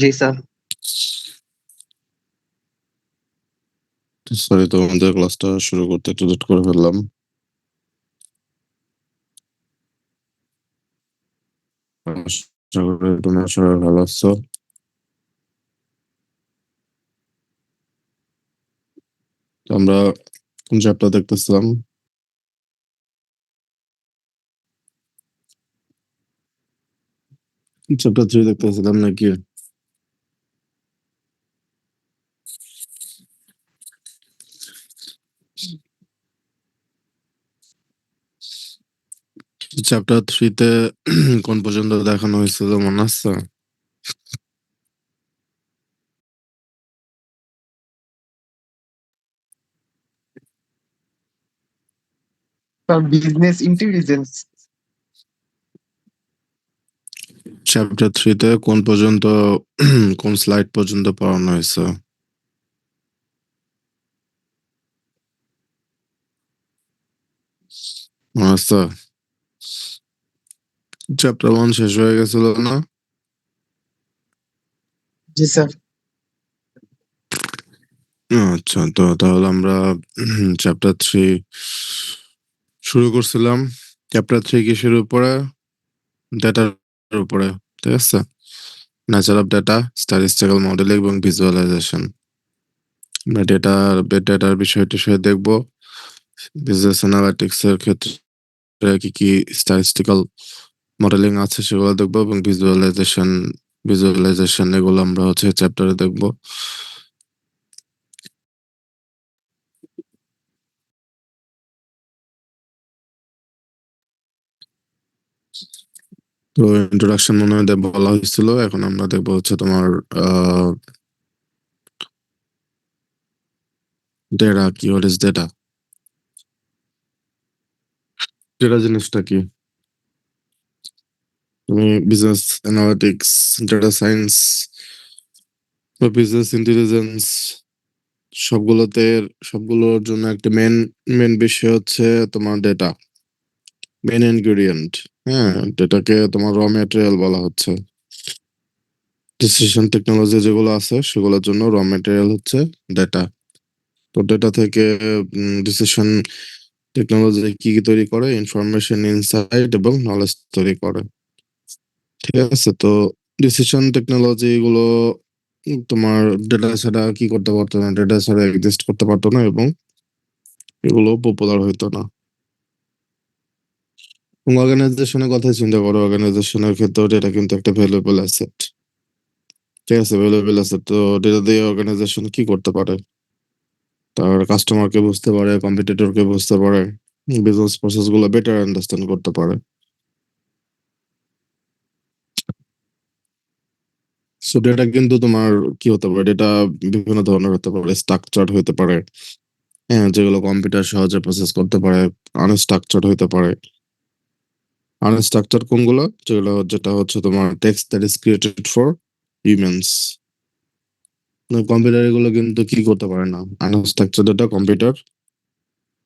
জি sir. Sorry, তোমাদের ক্লাসটা শুরু করতে একটু লেট করে ফেললাম। আশা করি তোমরা সবাই ভালো আছো। তো আমরা কোন চ্যাপ্টার দেখতেছিলাম? চ্যাপ্টার 3 দেখতেছিলাম নাকি? চ্যাপ্টার 3-তে কোন পর্যন্ত দেখানো হয়েছিল মনে আছে? Sir business intelligence. চ্যাপ্টার 3-তে কোন পর্যন্ত কোন স্লাইড পর্যন্ত পড়ানো হয়েছে মনে আছে? চ্যাপ্টার 1 শেষ হয়ে গেছিল না? জি স্যার। আচ্ছা, তো তাহলে আমরা চ্যাপ্টার 3 শুরু করছিলাম। চ্যাপ্টার 3 কিসের উপরে? ডেটার উপরে, ঠিক আছে। Nature of data, statistical modelling এবং ভিজুয়ালাইজেশন। আমরা ডেটার বিষয় টিষয় দেখবো। বিজনেস অ্যানালিটিক্স এর ক্ষেত্রে কি কি স্ট্যাটিস্টিক্যাল মডেলিং আছে সেগুলো দেখবো, এবং ভিজুয়ালাইজেশন এগুলো আমরা হচ্ছে চ্যাপ্টারে দেখবো। তো ইন্ট্রোডাকশন মনে হয় বলা হয়েছিল, এখন আমরা দেখবো হচ্ছে তোমার ডেটা কি, হোয়াট ইজ ডেটা। ডেটা জিনিসটা কি? তুমি বিজনেস অ্যানালিটিক্স, ডেটা সায়েন্স বা বিজনেস ইন্টেলিজেন্স সবগুলোতে সবগুলোর জন্য একটা মেন মেন বিষয় হচ্ছে তোমার ডেটা, মেন ইনগ্রেডিয়েন্ট। হ্যাঁ, ডেটাকে তোমার র ম্যাটেরিয়াল বলা হচ্ছে। ডিসিশন টেকনোলজি যেগুলো আছে সেগুলোর জন্য র ম্যাটেরিয়াল হচ্ছে ডেটা। তো ডেটা থেকে ডিসিশন টেকনোলজি কি কি তৈরি করে? ইনফরমেশন, ইনসাইট এবং নলেজ তৈরি করে। ঠিক আছে, তো ডিসিশন টেকনোলজি গুলো তোমার ডেটা ছাড়া কি করতে পারতো না, ডেটা ছাড়া এক্সিস্ট করতে পারতো না, এবং এগুলো পপুলার হইতো না। অর্গানাইজেশনের কথা চিন্তা করো, অর্গানাইজেশনের ক্ষেত্রে ডেটা কিন্তু একটা ভ্যালুয়েবল অ্যাসেট। ঠিক আছে, ভ্যালুয়েবল অ্যাসেট। তো ডেটা দিয়ে অর্গানাইজেশন কি করতে পারে? তার কাস্টমারকে বুঝতে পারে, কম্পিটিটরকে বুঝতে পারে, বিজনেস প্রসেস গুলো বেটার আন্ডারস্ট্যান্ড করতে পারে। সো ডেটা কিন্তু তোমার কি হতে পারে? ডেটা বিভিন্ন ধরনের হতে পারে, স্ট্রাকচার্ড হতে পারে, হ্যাঁ, যেগুলো কম্পিউটার সহজে প্রসেস করতে পারে। আনস্ট্রাকচার্ড হতে পারে। আনস্ট্রাকচার কোনগুলো? যেটা হচ্ছে তোমার text that is created for humans. Computer এগুলো কিন্তু কি করতে পারে না। আনস্ট্রাকচার ডেটা কম্পিউটার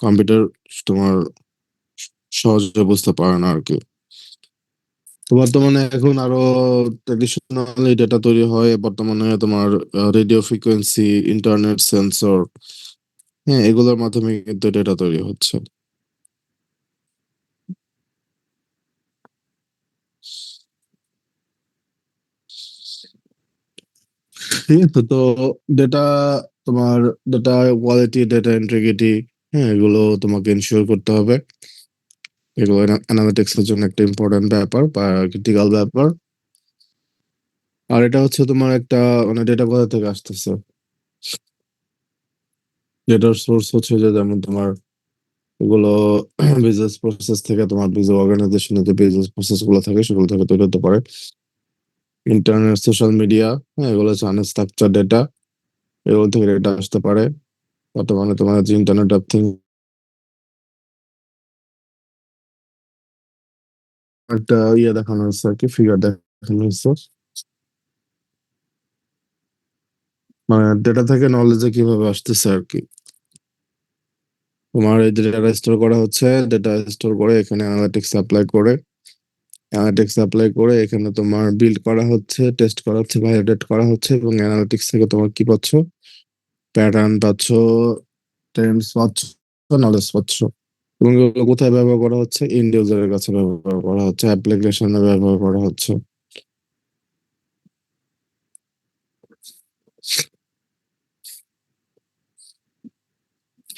কম্পিউটার তোমার সহজে বুঝতে পারে না আর কি। তো বর্তমানে এখন আরো ট্রেডিশনালি ডেটা তৈরি হয় বর্তমানে তোমার রেডিও ফ্রিকোয়েন্সি, ইন্টারনেট সেন্সর, হ্যাঁ, এগুলোর মাধ্যমে কিন্তু ডেটা তৈরি হচ্ছে। ঠিক আছে, তো ডেটা তোমার ডেটা কোয়ালিটি, ডেটা ইন্টিগ্রিটি, হ্যাঁ, এগুলো তোমাকে ইনশিওর করতে হবে। এগুলো অ্যানালিটিক্স এর জন্য একটা ইম্পর্টেন্ট ব্যাপার বা ক্রিটিক্যাল ব্যাপার। আর এটা হচ্ছে তোমার একটা, মানে ডেটা কোথা থেকে আসতেছে? ডেটার সোর্স হচ্ছে যে যেমন তোমার এগুলো বিজনেস প্রসেস থেকে, তোমার বিজনেস অর্গানাইজেশনের যে বিজনেস প্রসেস গুলো থাকে সেগুলো থেকে তৈরি হতে পারে। ইন্টারনেট, সোশ্যাল মিডিয়া, হ্যাঁ, এগুলো হচ্ছে আনস্ট্রাকচার ডেটা, এগুলো থেকে ডেটা আসতে পারে। বর্তমানে তোমার যে ইন্টারনেট অফ থিং একটা ইয়ে দেখানো হচ্ছে আর কি, ফিগার দেখানো হচ্ছে, মানে ডেটা থেকে নলেজে কিভাবে আসতেছে আর কি। তোমার এই যে ডেটা স্টোর করা হচ্ছে, ডেটা স্টোর করে এখানে অ্যানালিটিক্স অ্যাপ্লাই করে অ্যানালিটিক্স অ্যাপ্লাই করে এখানে তোমার বিল্ড করা হচ্ছে, টেস্ট করা হচ্ছে, ভ্যালিডেট করা হচ্ছে, এবং অ্যানালিটিক্স থেকে তোমার কি পাচ্ছ? প্যাটার্ন পাচ্ছ, ট্রেন্ডস পাচ্ছ, নলেজ পাচ্ছ। এবং এগুলো কোথায় ব্যবহার করা হচ্ছে? এন্ড ইউজারের কাছে ব্যবহার করা হচ্ছে, অ্যাপ্লিকেশনে ব্যবহার করা হচ্ছে।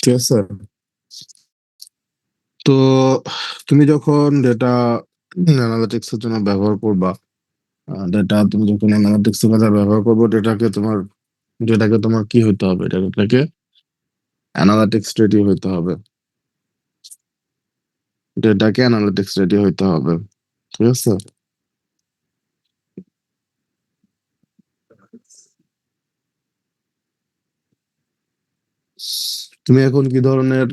ঠিক আছে? তো তুমি যখন ডেটা অ্যানালিটিক্স এর জন্য ব্যবহার করবা, ডেটা তুমি যখন অ্যানালিটিক্স এর কাজে ব্যবহার করবো, ডেটাকে তোমার কি হইতে হবে? ডেটাকে অ্যানালিটিক্স রেডি হইতে হবে। ডেটাকে অ্যানালিটিক্স রেডি হইতে হবে। ঠিক আছে? তুমি এখন কি ধরনের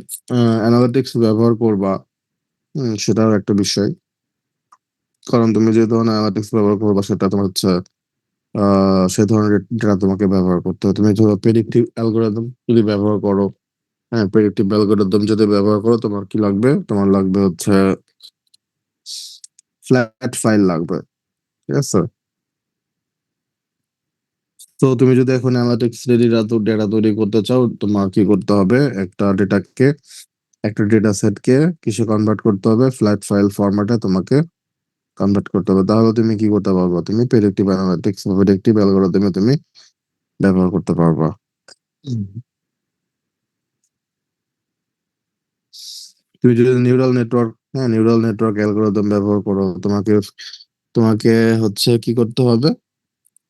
অ্যানালিটিক্স ব্যবহার করবা, সেটাও একটা বিষয়। কারণ তুমি যে ধরনের অ্যানালিটিক্স ব্যবহার করবা সেটা তোমার হচ্ছে সেই ধরনের ডেটা তোমাকে ব্যবহার করতে হবে। তুমি ধরো প্রেডিক্টিভ অ্যালগোরিদম যদি ব্যবহার করো, হ্যাঁ, প্রেডিক্টিভ অ্যালগোরিদম যদি ব্যবহার করো, তোমার কি লাগবে? তোমার লাগবে হচ্ছে ফ্ল্যাট ফাইল লাগবে। ঠিক আছে? তো তুমি যদি এখন অ্যানালিটিক্স রেডি ডেটা তৈরি করতে চাও, তোমার কি করতে হবে? একটা ডেটা সেটকে কিসে কনভার্ট করতে হবে? ফ্ল্যাট ফাইল ফরম্যাটে তোমাকে কনভার্ট করতে হবে। তাহলে তুমি কি করতে পারবা? তুমি প্রেডিক্টিভ অ্যানালিটিক্স, প্রেডিক্টিভ অ্যালগোরিদমে তুমি ব্যবহার করতে পারবা। হুম। তুমি যদি নিউরাল নেটওয়ার্ক অ্যালগোরিদম ব্যবহার করো, তোমাকে তোমাকে হচ্ছে কি করতে হবে?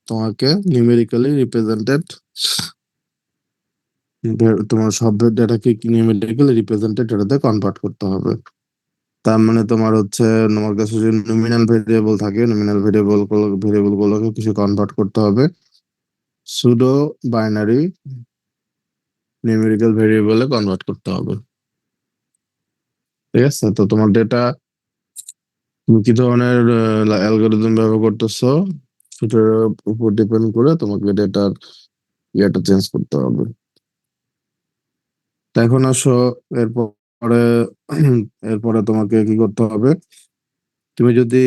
তোমাকে নিউমেরিক্যালি রিপ্রেজেন্টেড, তোমার সব ডেটাকে নিউমেরিক্যালি রিপ্রেজেন্টেড ডেটাতে কনভার্ট করতে হবে। তার মানে তোমার হচ্ছে, তোমার কাছে যদি নমিনাল ভেরিয়েবল থাকে, ভেরিয়েবল গুলোকে কিছু কনভার্ট করতে হবে সুডো বাইনারি নিউমেরিক্যাল ভেরিয়েবলে কনভার্ট করতে হবে। ঠিক আছে? তো তোমার ডেটা, তুমি কি ধরনের অ্যালগোরিদম ব্যবহার করতেছো সেটার উপর ডিপেন্ড করে তোমাকে ডেটার ইয়েটা চেঞ্জ করতে হবে। তা এখন আসো, এরপরে এরপরে তোমাকে কি করতে হবে? তুমি যদি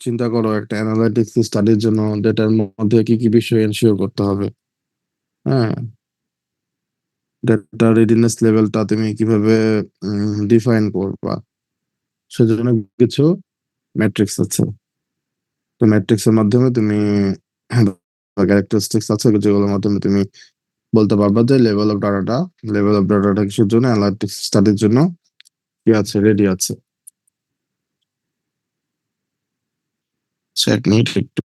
চিন্তা করো একটা অ্যানালাইটিক্স স্টাডির জন্য ডেটার মধ্যে কি কি বিষয় এনশিওর করতে হবে, হ্যাঁ, ডেটা রেডিনেস লেভেলটা তুমি কিভাবে ডিফাইন করবা, সেজন্য কিছু ম্যাট্রিক্স আছে। তো ম্যাট্রিক্স এর মাধ্যমে তুমি ক্যারেক্টারিস্টিক্স আছে যেগুলোর মাধ্যমে তুমি বলতে পারবা যে লেভেল অফ ডাটাটা কিসের জন্য, অ্যানালাইটিক্স স্টাডির জন্য কি আছে, রেডি আছে। এক মিনিট একটু।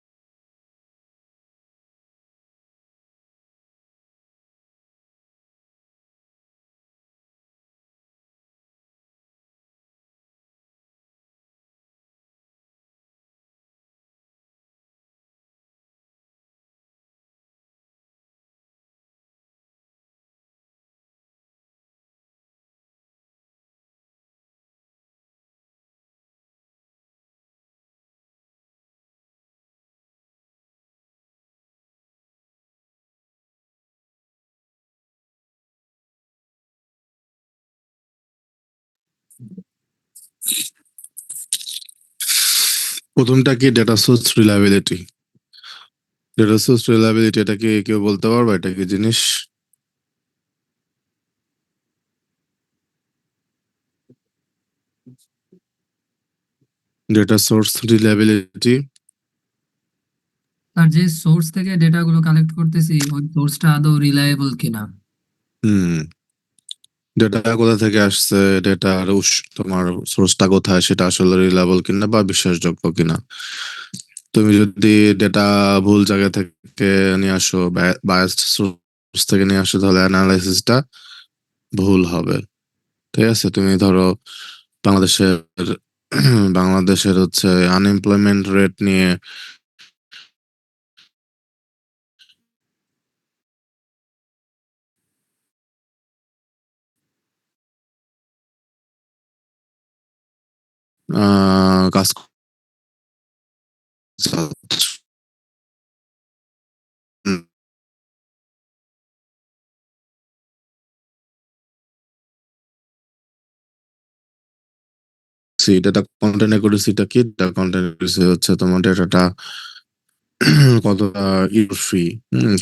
প্রথমটা কি? ডেটা সোর্স রিলায়েবিলিটি এটা কি কেউ বলতে পারবে এটা কি জিনিস? Data source reliability. আর যে সোর্স থেকে ডেটাগুলো কালেক্ট করতেছি ওই সোর্সটা আদৌ রিলায়েবল কিনা। হুম। ডেটা কোথা থেকে আসছে, ডেটার তোমার সোর্সটা কোথায়, সেটা আসলে রিলায়েবল কিনা বা বিশ্বাসযোগ্য কিনা। তুমি যদি ডেটা ভুল জায়গা থেকে নিয়ে আসো, বায়াসড সোর্স থেকে নিয়ে আসো, তাহলে অ্যানালাইসিসটা ভুল হবে। ঠিক আছে? তুমি ধরো বাংলাদেশের বাংলাদেশের হচ্ছে আনএমপ্লয়মেন্ট রেট নিয়ে কাজ করছো। অ্যাকুরেসি, ডেটা কন্টেন্ট অ্যাকুরেসিটা কি? ডেটা কন্টেন্ট অ্যাকুরেসি হচ্ছে তোমার ডেটাটা কতটা এরর ফ্রি,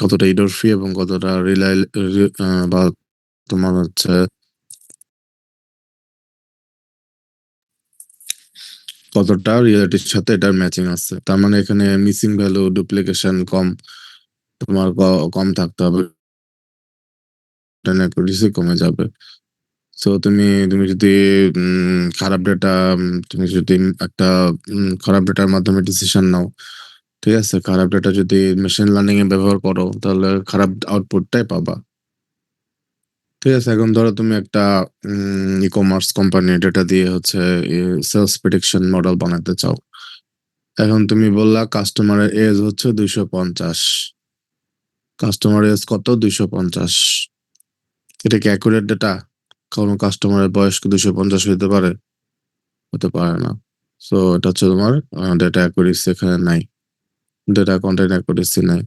কতটা এরর ফ্রি এবং কতটা বা তোমার হচ্ছে কতটা রিয়েলিটির সাথে এটার ম্যাচিং আছে। তার মানে এখানে মিসিং ভ্যালু, ডুপ্লিকেশন কম, তোমার কম থাকতে হবে, অ্যাকুরেসি কমে যাবে। সো তুমি যদি খারাপ ডেটা, তুমি যদি একটা খারাপ ডেটার মাধ্যমে ডিসিশন নাও, ঠিক আছে, খারাপ ডেটা যদি মেশিন লার্নিং এ ব্যবহার করো তাহলে খারাপ আউটপুটটাই পাবা। ঠিক আছে, এখন ধরো তুমি একটা ই কমার্স কোম্পানি ডেটা দিয়ে হচ্ছে সেলস প্রেডিকশন মডেল বানাতে চাও। এখন তুমি বললা কাস্টমারের এজ হচ্ছে 250, কাস্টমার এজ কত? 250। এটা কি অ্যাকুরেট ডেটা? কোনো কাস্টমারের বয়স কি 250 হইতে পারে? হতে পারে না। সো এটা হচ্ছে তোমার ডেটা অ্যাকুরেসি এখানে নাই, ডেটা কন্টেন্ট অ্যাকুরেসি নাই।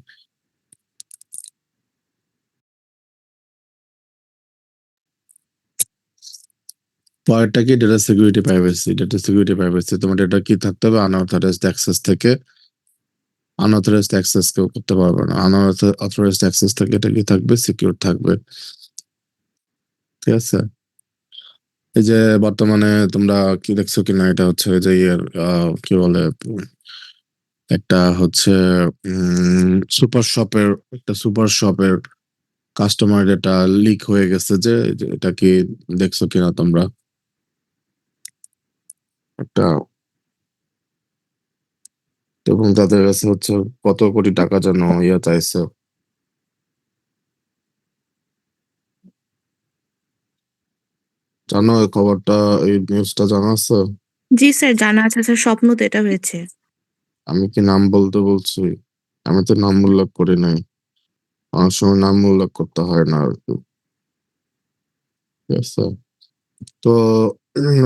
পরেরটা কি? Data security privacy. Data security privacy, তোমার ডেটা কি থাকতে হবে? আনঅথরাইজড অ্যাক্সেস থেকে, আনঅথরাইজড অ্যাক্সেস কেউ করতে পারবে না। আনঅথরাইজড অ্যাক্সেস থেকে এটা কি থাকবে? সিকিউর থাকবে। ঠিক আছে, এই যে বর্তমানে তোমরা কি দেখছো কিনা, এটা হচ্ছে ওই যে কি বলে, একটা হচ্ছে সুপার শপের, একটা সুপার শপের কাস্টমার ডেটা লিক হয়ে গেছে, যে এটা কি দেখছো কিনা তোমরা? একটা, এবং তাদের কাছে হচ্ছে কত কোটি টাকা যেন চাইছে। জানো এই খবরটা, এই নিউজটা জানা আছে? জি স্যার, জানা আছে স্যার, স্বপ্ন তো এটা হয়েছে। আমি কি নাম বলতে বলছি? আমি তো নাম উল্লেখ করি নাই। অনেক সময় নাম উল্লেখ করতে হয় না আর কি। ঠিক আছে, তো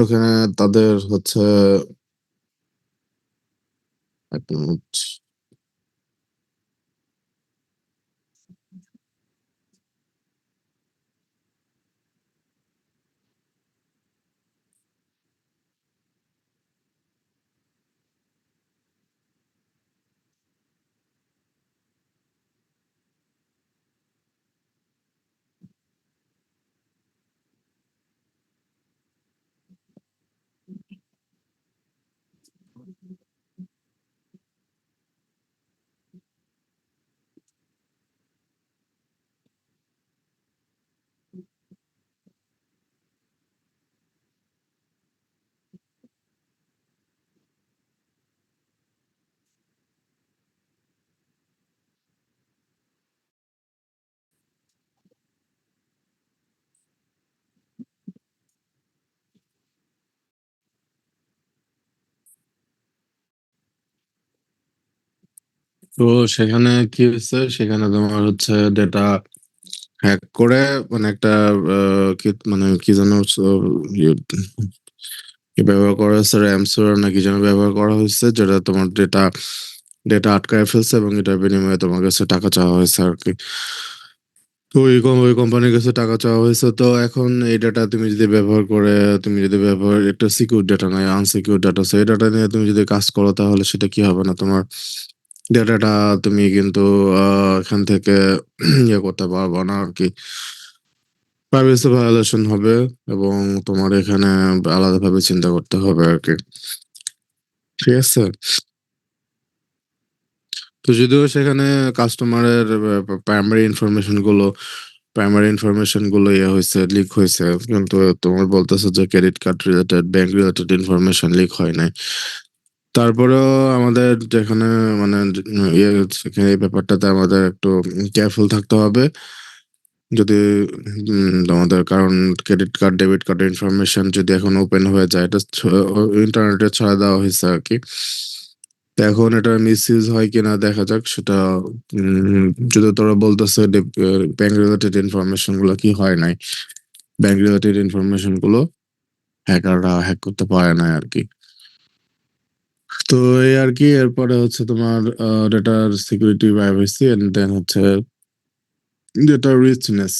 ওখানে তাদের হচ্ছে, এক মিনিট, তো সেখানে কি হয়েছে, সেখানে তোমার হচ্ছে ডেটা হ্যাক করে, মানে একটা মানে কি যেন ইয়ে, কি ব্যবহার করা হয়েছে, র্যামসওয়্যার নাকি যেন ব্যবহার করা হয়েছে, যেটা তোমার ডেটা ডেটা আটকায় ফেলছে এবং এটার বিনিময়ে তোমার কাছে টাকা চাওয়া হয়েছে আর কি। তো ওই কোম্পানির কাছে টাকা চাওয়া হয়েছে। তো এখন এই ডাটা তুমি যদি ব্যবহার করে, তুমি যদি ব্যবহার, একটা সিকিউর ডাটা নয়, আনসিকিউর ডাটা, সেই ডাটা নিয়ে তুমি যদি কাজ করো তাহলে সেটা কি হবে না, তোমার ডাটাটা তুমি কিন্তু এখান থেকে ইয়ে করতে পারবো না আর কি, প্রাইভেসি ভায়োলেশন হবে এবং তোমার এখানে আলাদাভাবে চিন্তা করতে হবে আর কি। ঠিক আছে, তো যদিও সেখানে কাস্টমারের প্রাইমারি ইনফরমেশন গুলো ইয়ে হয়েছে, লিক হয়েছে, কিন্তু তোমার বলতেছে যে credit card related, bank related information leak হয় নাই। তারপরেও আমাদের যেখানে মানে ইয়ে সেখানে এই ব্যাপারটাতে আমাদের একটু কেয়ারফুল থাকতে হবে। যদি তোমাদের, কারণ ক্রেডিট কার্ড, ডেবিট কার্ডের ইনফরমেশন যদি এখন ওপেন হয়ে যায়, এটা ইন্টারনেটে ছড়া দেওয়া হয়েছে আর কি। তো এখন এটা মিসইউজ হয় কিনা দেখা যাক সেটা। যদি তোরা বলতেছে ব্যাংক রিলেটেড ইনফরমেশন গুলো কি হয় নাই, ব্যাংক রিলেটেড ইনফরমেশন গুলো হ্যাকাররা হ্যাক করতে পারে না আর কি। তো এই আর কি, এরপরে হচ্ছে তোমার ডেটার সিকিউরিটি, প্রাইভেসি, এন্ড দেন হচ্ছে ডেটা রিচনেস।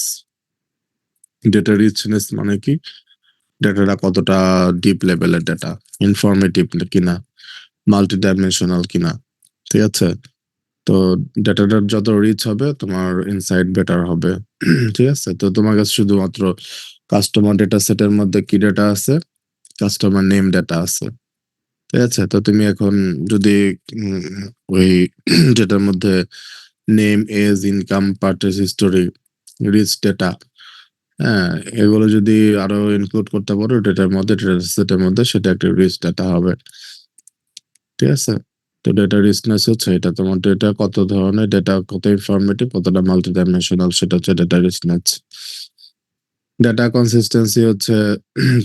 ডেটা রিচনেস মানে কি? ডেটাটা কতটা ডিপ লেভেলের ডেটা, ইনফরমেটিভ কিনা, মাল্টি ডাইমেনশনাল কিনা। ঠিক আছে? তো ডেটাটার যত রিচ হবে তোমার ইনসাইট বেটার হবে। ঠিক আছে? তো তোমার কাছে শুধুমাত্র কাস্টমার ডেটা সেটের মধ্যে কি ডেটা আছে, কাস্টমার নেম ডেটা আছে। ঠিক আছে? তো তুমি এখন যদি ওই যেটার মধ্যে name, age, income, purchase history, rich data, হ্যাঁ, এগুলো যদি আরো ইনক্লুড করতে পারো ডেটার মধ্যে, ডেটা সেটের মধ্যে, সেটা একটা রিচ ডেটা হবে। ঠিক আছে? তো ডেটা রিচনেস হচ্ছে এটা, তোমার ডেটা কত ধরনের, ডেটা কত ইনফরমেটিভ, কতটা মাল্টি ডাইমেনশনাল, সেটা হচ্ছে ডেটা রিচনেস। ডেটা কনসিস্টেন্সি হচ্ছে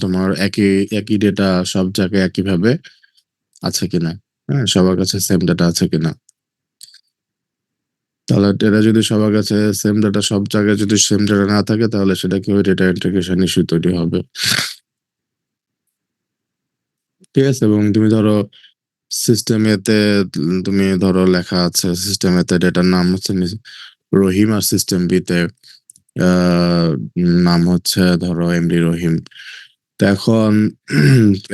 তোমার একই একই ডেটা সব জায়গায় একইভাবে আছে কিনা, হ্যাঁ, সবার কাছে সেম ডেটা আছে কিনা। তাহলে ডেটা যদি সবার কাছে সেম ডেটা, সব জায়গায় যদি সেম ডেটা না থাকে, তাহলে সেটা কি হবে, ডেটা ইন্টিগ্রেশন ইস্যু তৈরি হবে। ঠিক আছে? এবং তুমি ধরো সিস্টেমেতে, তুমি ধরো লেখা আছে সিস্টেমেতে ডেটার নাম হচ্ছে রহিম, আর সিস্টেম বিতে নাম হচ্ছে ধরো এমডি রহিম। তো এখন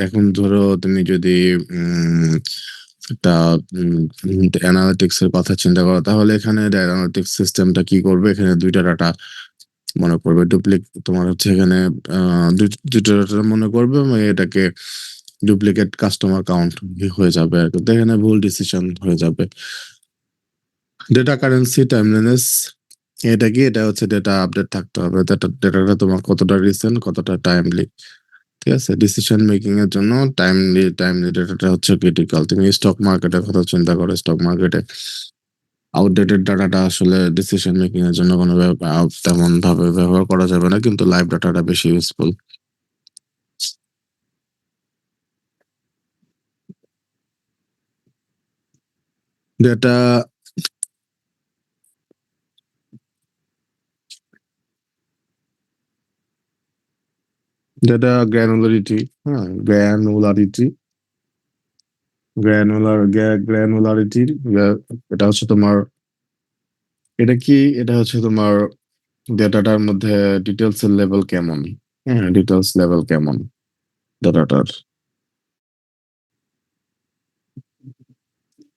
এখন ধরো তুমি যদি একটা অ্যানালিটিক্স এর কথা চিন্তা করো, তাহলে এখানে অ্যানালিটিক্স সিস্টেমটা কি করবে, এখানে দুইটা ডাটা মনে করবে, তোমার হচ্ছে এখানে দুইটা ডাটা মনে করবে, এবং এটাকে ডুপ্লিকেট কাস্টমার কাউন্ট হয়ে যাবে আর কি। তো এখানে ভুল ডিসিশন হয়ে যাবে। ডেটা কারেন্সি, টাইমলিনেস, এটা কি, এটা হচ্ছে ডেটা আপডেট থাকতে হবে, ডেটাটা তোমার কতটা রিসেন্ট, কতটা টাইমলি। ঠিক আছে? ডিসিশন মেকিং এর জন্য টাইমলি ডেটাটা হচ্ছে ক্রিটিক্যাল। তুমি স্টক মার্কেটের কথা চিন্তা করো, স্টক মার্কেটে আউটডেটেড ডাটাটা আসলে ডিসিশন মেকিং এর জন্য কোনো তেমন ভাবে ব্যবহার করা যাবে না, কিন্তু লাইভ ডাটাটা বেশি ইউজফুল। ডেটা ডেটা গ্র্যানুলারিটি, হ্যাঁ, গ্র্যানুলারিটি, এটা হচ্ছে তোমার, এটা কি, এটা হচ্ছে তোমার ডেটাটার মধ্যে ডিটেলস এর লেভেল কেমন, হ্যাঁ, ডিটেলস লেভেল কেমন ডেটাটার।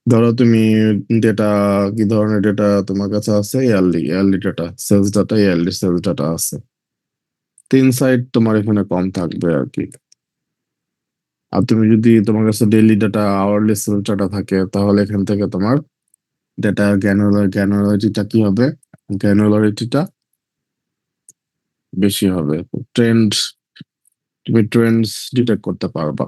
ধরো তুমি ডেটা, কি ধরনের ডেটা তোমার কাছে আছে, yearly data, sales data, yearly sales data আছে। তিন সাইড তোমার এখানে কম থাকবে আর কি। আর তুমি যদি তোমার কাছে daily data, hourly sales data থাকে, তাহলে এখান থেকে তোমার ডেটা গ্র্যানুলারিটিটা কি হবে, গ্র্যানুলারিটিটা বেশি হবে। ট্রেন্ড, তুমি ট্রেন্ডস ডিটেক্ট করতে পারবা।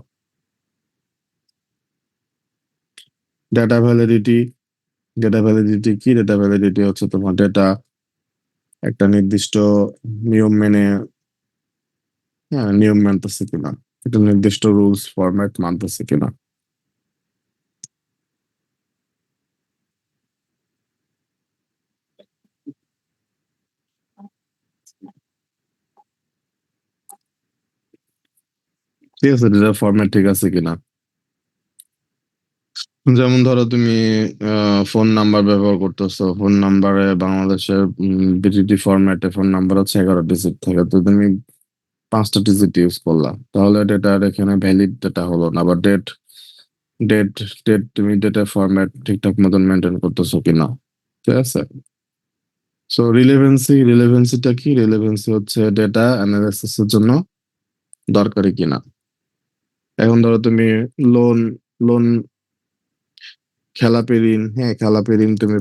ডেটা ভ্যালিডিটি, ডেটা ভ্যালিডিটি হচ্ছে তোমার ডেটা একটা নির্দিষ্ট নিয়ম মেনে, হ্যাঁ, নিয়ম মানতেছে কিনা, একটা নির্দিষ্ট রুলস ফরম্যাট মানতেছে কিনা। ঠিক আছে? ডেটা ফরম্যাট ঠিক আছে কিনা। যেমন ধরো তুমি ফোন নাম্বার ব্যবহার করতেছো, ফোন নাম্বারে বাংলাদেশের বিটিডি ফরম্যাটে ফোন নাম্বার হচ্ছে 11 ডিজিট থাকে, তো তুমি 5টা ডিজিট ইউজ করলা, তাহলে ডেটার এখানে ভ্যালিড ডেটা হলো না। বা ডেট ডেট ডেট তুমি ডেটা ফরম্যাট ঠিকঠাক মতন মেনটেন করতেছো কিনা। ঠিক আছে? সো রিলেভেন্সিটা কি, রিলেভেন্সি হচ্ছে ডেটা অ্যানালাইসিস এর জন্য দরকারি কিনা। এখন ধরো তুমি লোন লোন খেলাপি ঋণ, হ্যাঁ, খেলাপি ঋণ তুমি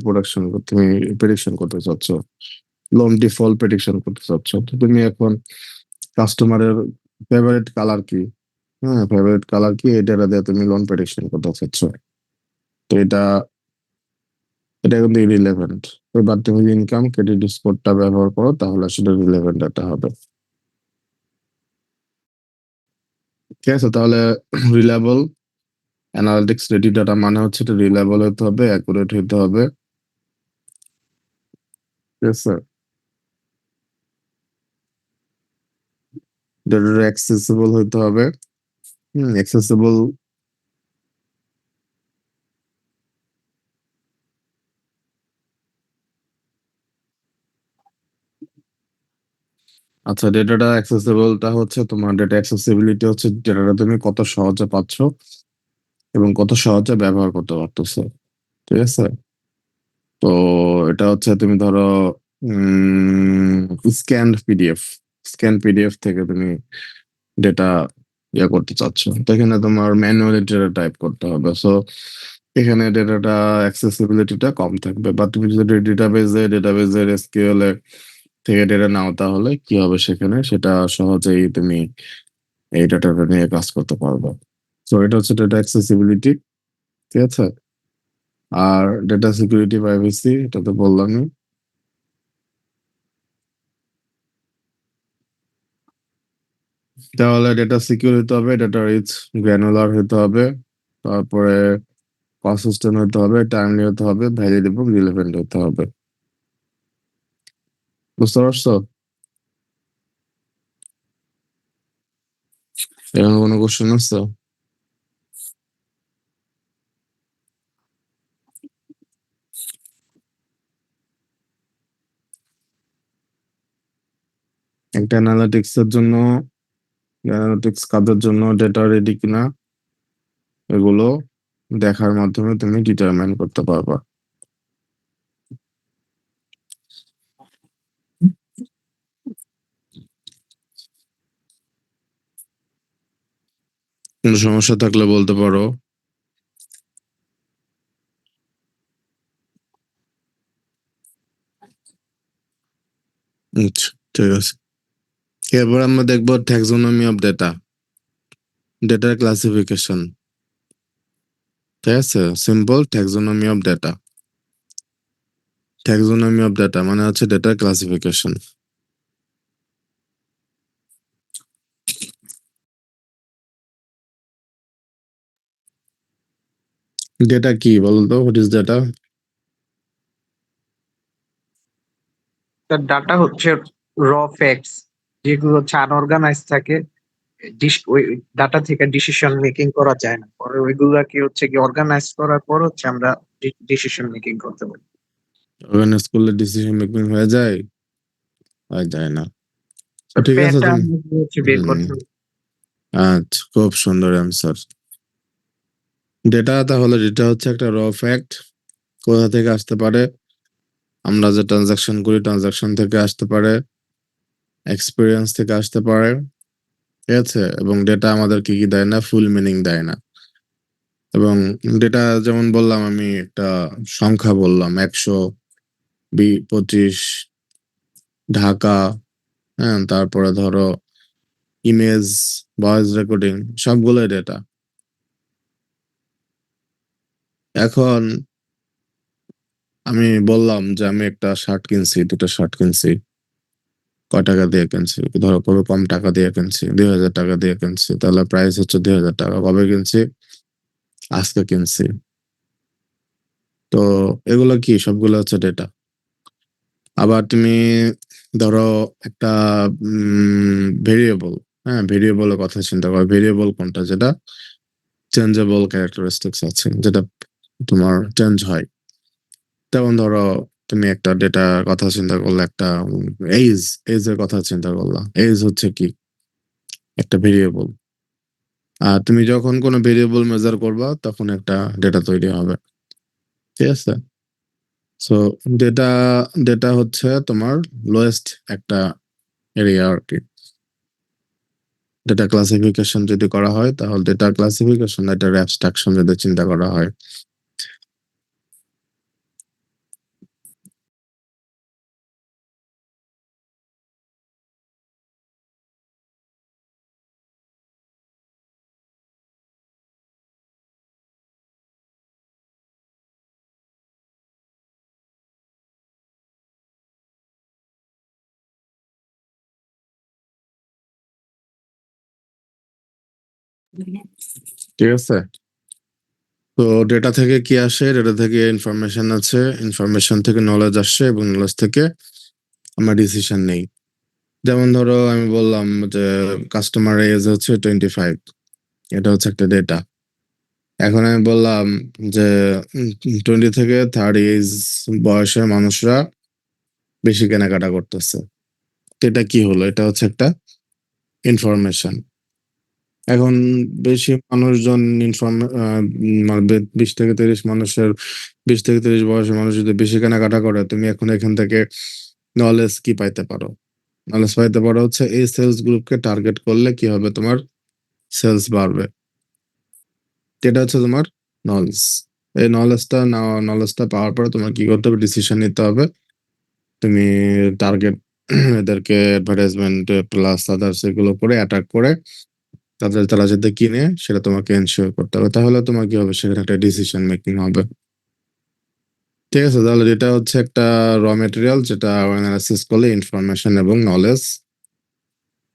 প্রেডিকশন করতে চাচ্ছ, লোন ডিফল্ট প্রেডিকশন করতে চাচ্ছ। তো তুমি এখন কাস্টমারের ফেভারিট কালার কি, হ্যাঁ, ফেভারিট কালার কি, এটা দিয়ে তুমি লোন প্রেডিকশন করতে চাচ্ছ। তো এটা কিন্তু ইরিলেভেন্ট। এবার তুমি ইনকাম ক্রেডিট স্কোরটা ব্যবহার করো, তাহলে সেটা রিলেভেন্ট ডাটা হবে। ঠিক আছে? তাহলে রিলায়েবল অ্যানালিটিক্স রেডি ডাটা মানে হচ্ছে এটা রিলায়েবল হতে হবে, অ্যাকুরেট হতে হবে। ঠিক আছে? ডেটাটা অ্যাক্সেসিবল হতে হবে। অ্যাক্সেসিবল, আচ্ছা, ডেটাটা অ্যাক্সেসিবলটা হচ্ছে তোমার ডেটা অ্যাক্সেসিবিলিটি হচ্ছে ডেটাটা তুমি কত সহজে পাচ্ছ এবং কত সহজে ব্যবহার করতে পারতেছো। ঠিক আছে? তো এটা হচ্ছে তুমি ধরো স্ক্যান পিডিএফ থেকে তুমি ডেটা করতে চাচ্ছ, তো এখানে তোমার ম্যানুয়ালি ডেটা টাইপ করতে হবে। সো এখানে ডেটাটা অ্যাক্সেসিবিলিটিটা কম থাকবে। বা তুমি যদি ডেটাবেজের এসকিউএল থেকে ডেটা নাও, তাহলে কি হবে সেখানে সেটা সহজেই তুমি এই ডাটাটা নিয়ে কাজ করতে পারবে। সো এটা হচ্ছে ডেটা অ্যাক্সেসিবিলিটি। ঠিক আছে? আর ডেটা সিকিউরিটি প্রাইভেসি এটা তো বললামই। তাহলে ডেটা সিকিউর হতে হবে, ডেটা রিচ গ্র্যানুলার হতে হবে, তারপরে কনসিস্টেন্ট হতে হবে, টাইমলি হতে হবে, ভ্যালিড এবং রিলেভেন্ট হতে হবে। বুঝতে পারছো? এরকম কোনো কোশ্চেন আছে? একটা অ্যানালিটিক্স কাজের জন্য ডেটা রেডি কিনা এগুলো দেখার মাধ্যমে তুমি ডিটারমাইন করতে পারবা। কোনো সমস্যা থাকলে বলতে পারো। আচ্ছা, ঠিক আছে। এরপর আমরা দেখবো ট্যাক্সোনমি অফ ডেটার ক্লাসিফিকেশন। ঠিক আছে? সিম্পল ট্যাক্সোনমি অফ ডেটা মানে হচ্ছে ডেটার ক্লাসিফিকেশন। ডেটা কি বলতো? What is data? ডাটা হচ্ছে র ফ্যাক্টস, যেগুলো হচ্ছে আনঅর্গানাইজ থাকে। ওই ডাটা থেকে ডিসিশন মেকিং করা যায় না, পরে ওইগুলাকে হচ্ছে কি অর্গানাইজ করার পর হচ্ছে আমরা ডিসিশন মেকিং করতে পারি। অর্গানাইজ করলে ডিসিশন মেকিং হয়ে যায়? হয় যায় না। তো ঠিক আছে প্যাটার্ন তুমি। হচ্ছে বের হুম, করতে হবে। আচ্ছা, খুব সুন্দর অ্যান্সার। ডেটা হচ্ছে একটা র ফ্যাক্ট। কোথা থেকে আসতে পারে? আমরা যে ট্রানজাকশন করি ট্রানজাকশন থেকে আসতে পারে, এক্সপিরিয়েন্স থেকে আসতে পারে। ঠিক আছে? এবং ডেটা আমাদের কি দেয় না? ফুল মিনিং দেয় না। এবং ডেটা যেমন বললাম, আমি একটা সংখ্যা বললাম 125 ঢাকা, হ্যাঁ, তারপরে ধরো ইমেজ, ভয়েস রেকর্ডিং, সবগুলোই ডেটা। এখন আমি বললাম যে আমি একটা শার্ট কিনছি, দুটো শার্ট কিনছি। কয় টাকা দিয়ে কিনছি? ধরো খুবই কম টাকা দিয়ে কিনছি, 2,000 টাকা দিয়ে কিনছি। তাহলে প্রাইস হচ্ছে 2,000 টাকা। কবে কিনছি? আজকে কিনছি। তো এগুলো কি? সবগুলো হচ্ছে ডেটা। আবার তুমি ধরো একটা ভেরিয়েবল, হ্যাঁ, ভেরিয়েবলের কথা চিন্তা করো। ভেরিয়েবল কোনটা? যেটা চেঞ্জেবল ক্যারেক্টারিস্টিক্স আছে, যেটা তোমার চেঞ্জ হয়। যেমন ধরো তুমি একটা ডেটার কথা চিন্তা করলে, একটা এইজ এর কথা চিন্তা করলা। এইজ হচ্ছে কি? একটা ভেরিয়েবল। আর তুমি যখন কোনো ভেরিয়েবল মেজার করবা তখন একটা ডেটা তৈরি হবে। ঠিক আছে? সো ডেটা ডেটা হচ্ছে তোমার লোয়েস্ট একটা এরিয়া আর কি। ডেটা ক্লাসিফিকেশন যদি করা হয়, তাহলে ডেটা ক্লাসিফিকেশন এটার অ্যাবস্ট্রাকশন যদি চিন্তা করা হয়। ঠিক আছে? তো ডেটা থেকে কি আসে? ডেটা থেকে ইনফরমেশন আছে, ইনফরমেশন থেকে নলেজ আসছে, এবং নলেজ থেকে আমরা ডিসিশন নেই। যেমন ধরো আমি বললাম যে কাস্টমার এজ হচ্ছে 25, এটা হচ্ছে একটা ডেটা। এখন আমি বললাম যে 20 থেকে 30 এজ বয়সের মানুষরা বেশি কেনাকাটা করতেছে। তো এটা কি হলো? এটা হচ্ছে একটা ইনফরমেশন। এখন বেশি মানুষজন মানে 20 থেকে 30 বয়সের মানুষ যদি বেশি কেনাকাটা করে, তুমি এখন এখান থেকে নলেজ কি পাইতে পারো? নলেজ পাইতে পারো হচ্ছে এই সেলস গ্রুপকে টার্গেট করলে কি হবে, তোমার সেলস বাড়বে। এটা হচ্ছে তোমার নলেজ। এই নলেজটা পাওয়ার পরে তোমার কি করতে হবে? ডিসিশন নিতে হবে। তুমি টার্গেট এদেরকে অ্যাডভার্টাইজমেন্ট প্লাস আদার্স এগুলো করে অ্যাটাক করে তারা যাতে কিনে সেটা তোমাকে এনশিওর করতে হবে। তাহলে তোমার কি হবে? সেখানে একটা ডিসিশন মেকিং হবে। ঠিক আছে, তাহলে এটা হচ্ছে একটা র মেটেরিয়াল যেটা অ্যানালাইসিস করলে ইনফরমেশন এবং নলেজ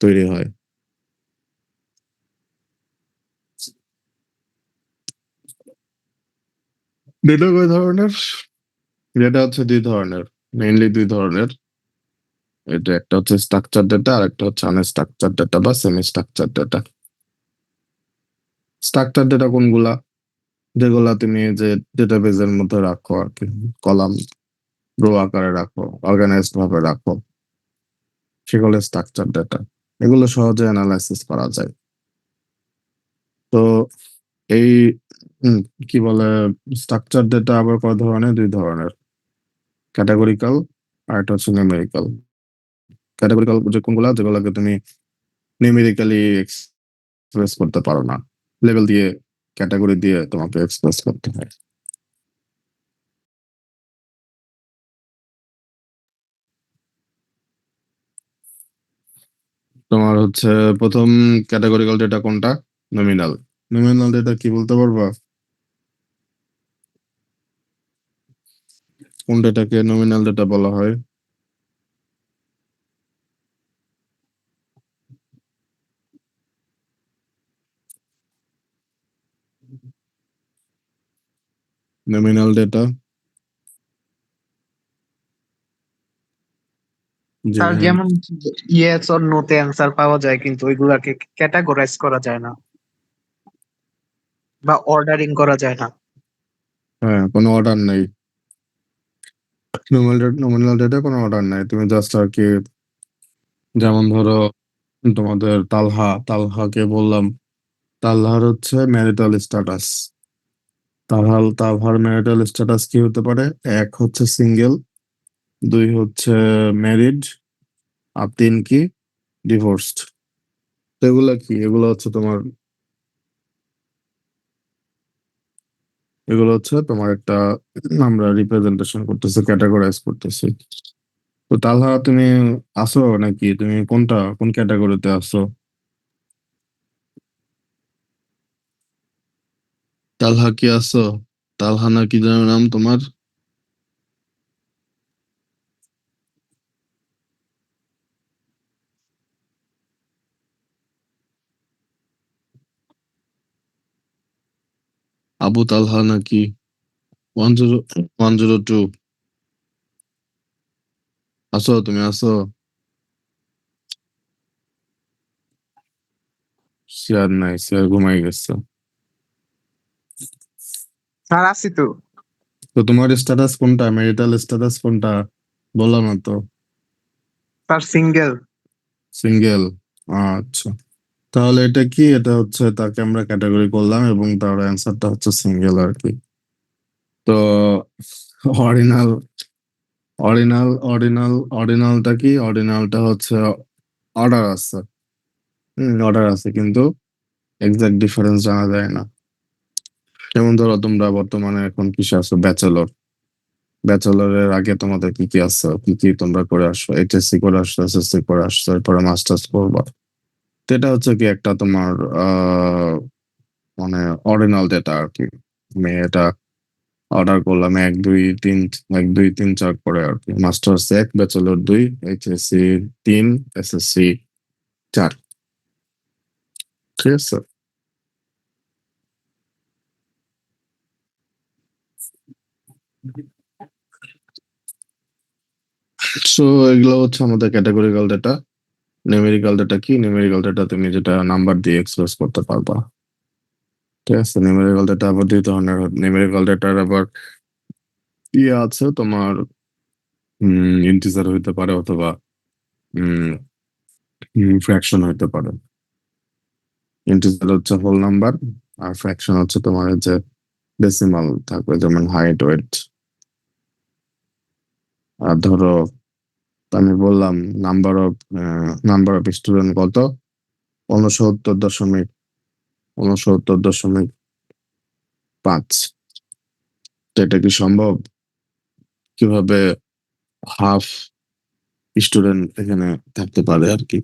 তৈরি হয়। ডেটা কয় ধরনের? ডেটা হচ্ছে 2 ধরনের, মেইনলি 2 ধরনের। এটা একটা হচ্ছে স্ট্রাকচার ডেটা আর একটা হচ্ছে আনস্ট্রাকচার ডেটা বা semi structure data. Structure data কোনগুলা? যেগুলা তুমি যে ডেটাবেজের মধ্যে রাখো আর কি, কলাম রো আকারে রাখো, অর্গানাইজড ভাবে রাখো, সেগুলো স্ট্রাকচার ডেটা। এগুলো সহজে অ্যানালাইসিস করা যায়। তো এই উম, কি বলে, স্ট্রাকচার ডেটা আবার কয় ধরনের? 2 ধরনের, ক্যাটাগরিক্যাল আর একটা হচ্ছে নিউমেরিক্যাল। ক্যাটাগরিক্যাল যে কোনগুলা? যেগুলোকে তুমি নিউমেরিক্যালি এক্সপ্রেস করতে পারো না, লেভেল দিয়ে ক্যাটাগরি দিয়ে তোমাকে এক্সপ্রেস করতে হয়। তোমার হচ্ছে প্রথম ক্যাটাগরিক্যাল ডেটা কোনটা? নমিনাল। নমিনাল ডেটা কি বলতে পারবা? কোন ডেটাকে নমিনাল ডেটা বলা হয়? নমিনাল ডেটা যে স্যার যেমন ইয়েস অর নো তে অ্যান্সার পাওয়া যায় কিন্তু ওইগুলাকে ক্যাটাগরাইজ করা যায় না বা অর্ডারিং করা যায় না। হ্যাঁ, কোনো অর্ডার নেই। নমিনাল ডেটা কোনো অর্ডার নাই, তুমি জাস্ট আর কি, যেমন ধরো তোমাদের তালহাকে বললাম, তালহার হচ্ছে ম্যারিটাল স্ট্যাটাস। তালহার ম্যারিটাল স্ট্যাটাস কি হতে পারে? 1 হচ্ছে সিঙ্গেল, 2 হচ্ছে ম্যারিড, আর 3 কি? ডিভোর্সড। তো এগুলা কি? এগুলো হচ্ছে তোমার একটা, আমরা রিপ্রেজেন্টেশন করতেছি, ক্যাটাগরাইজ করতেছি। তো তালহা তুমি আসো নাকি? তুমি কোন ক্যাটাগরিতে আসো? তালহা কি আসো? তালহা না কি যেন নাম তোমার? আবু তালহা নাকি? 10102 আসো, তুমি আসো। শেয়ার নাই, শেয়ার ঘুমাই গেছে। স্যার আছি তো। তো তোমার স্ট্যাটাস কোনটা? ম্যারিটাল স্ট্যাটাস কোনটা? বলো না তো। Sir single. সিঙ্গেল। আচ্ছা, তাহলে এটা কি? এটা হচ্ছে তাকে আমরা ক্যাটাগরি করলাম এবং তার অ্যান্সারটা হচ্ছে সিঙ্গেল আর কি। তো অরিজিনাল অরিজিনালটা কি? অরিজিনালটা হচ্ছে অর্ডার আছে। অর্ডার আছে কিন্তু এক্সাক্ট ডিফারেন্স জানা যায় না। যেমন ধরো তোমরা বর্তমানে এখন কিসে আছো? ব্যাচেলরের আগে তোমাদের কি কি আছে, কি কি তোমরা করে আসছো? এইচএসসি করে আসছো, এসএসসি করে আসছো, এরপরে মাস্টার্স করবা। তো এটা হচ্ছে কি একটা তোমার মানে অরিজিনাল ডেটা আর কি। আমি এটা অর্ডার করলাম 1 2 3 1 2 3 4 করে আর কি। Masters 1, bachelor 2, HSC 3, SSC 4। ঠিক আছে। সো এগুলো হচ্ছে আমাদের ক্যাটাগরিক্যাল ডেটা। নিউমেরিক্যাল ডেটা কি? নিউমেরিক্যাল ডেটা তুমি যেটা নাম্বার দিয়ে এক্সপ্রেস করতে পারবা। ঠিক আছে, নিউমেরিক্যাল ডেটা আবার 2 ধরনের। নিউমেরিক্যাল ডেটার আবার ইয়ে আছে তোমার, ইন্টিজার হইতে পারে অথবা ফ্র্যাকশন হতে পারে। ইন্টিজার হচ্ছে হোল নাম্বার, আর ফ্র্যাকশন হচ্ছে তোমার যে ডেসিমাল থাকবে, যেমন হাইট, ওয়েট। আর ধরো আমি বললাম নাম্বার অফ স্টুডেন্ট কত, 69.5। তো এটা কি সম্ভব? কিভাবে হাফ স্টুডেন্ট এখানে থাকতে পারে আর কি।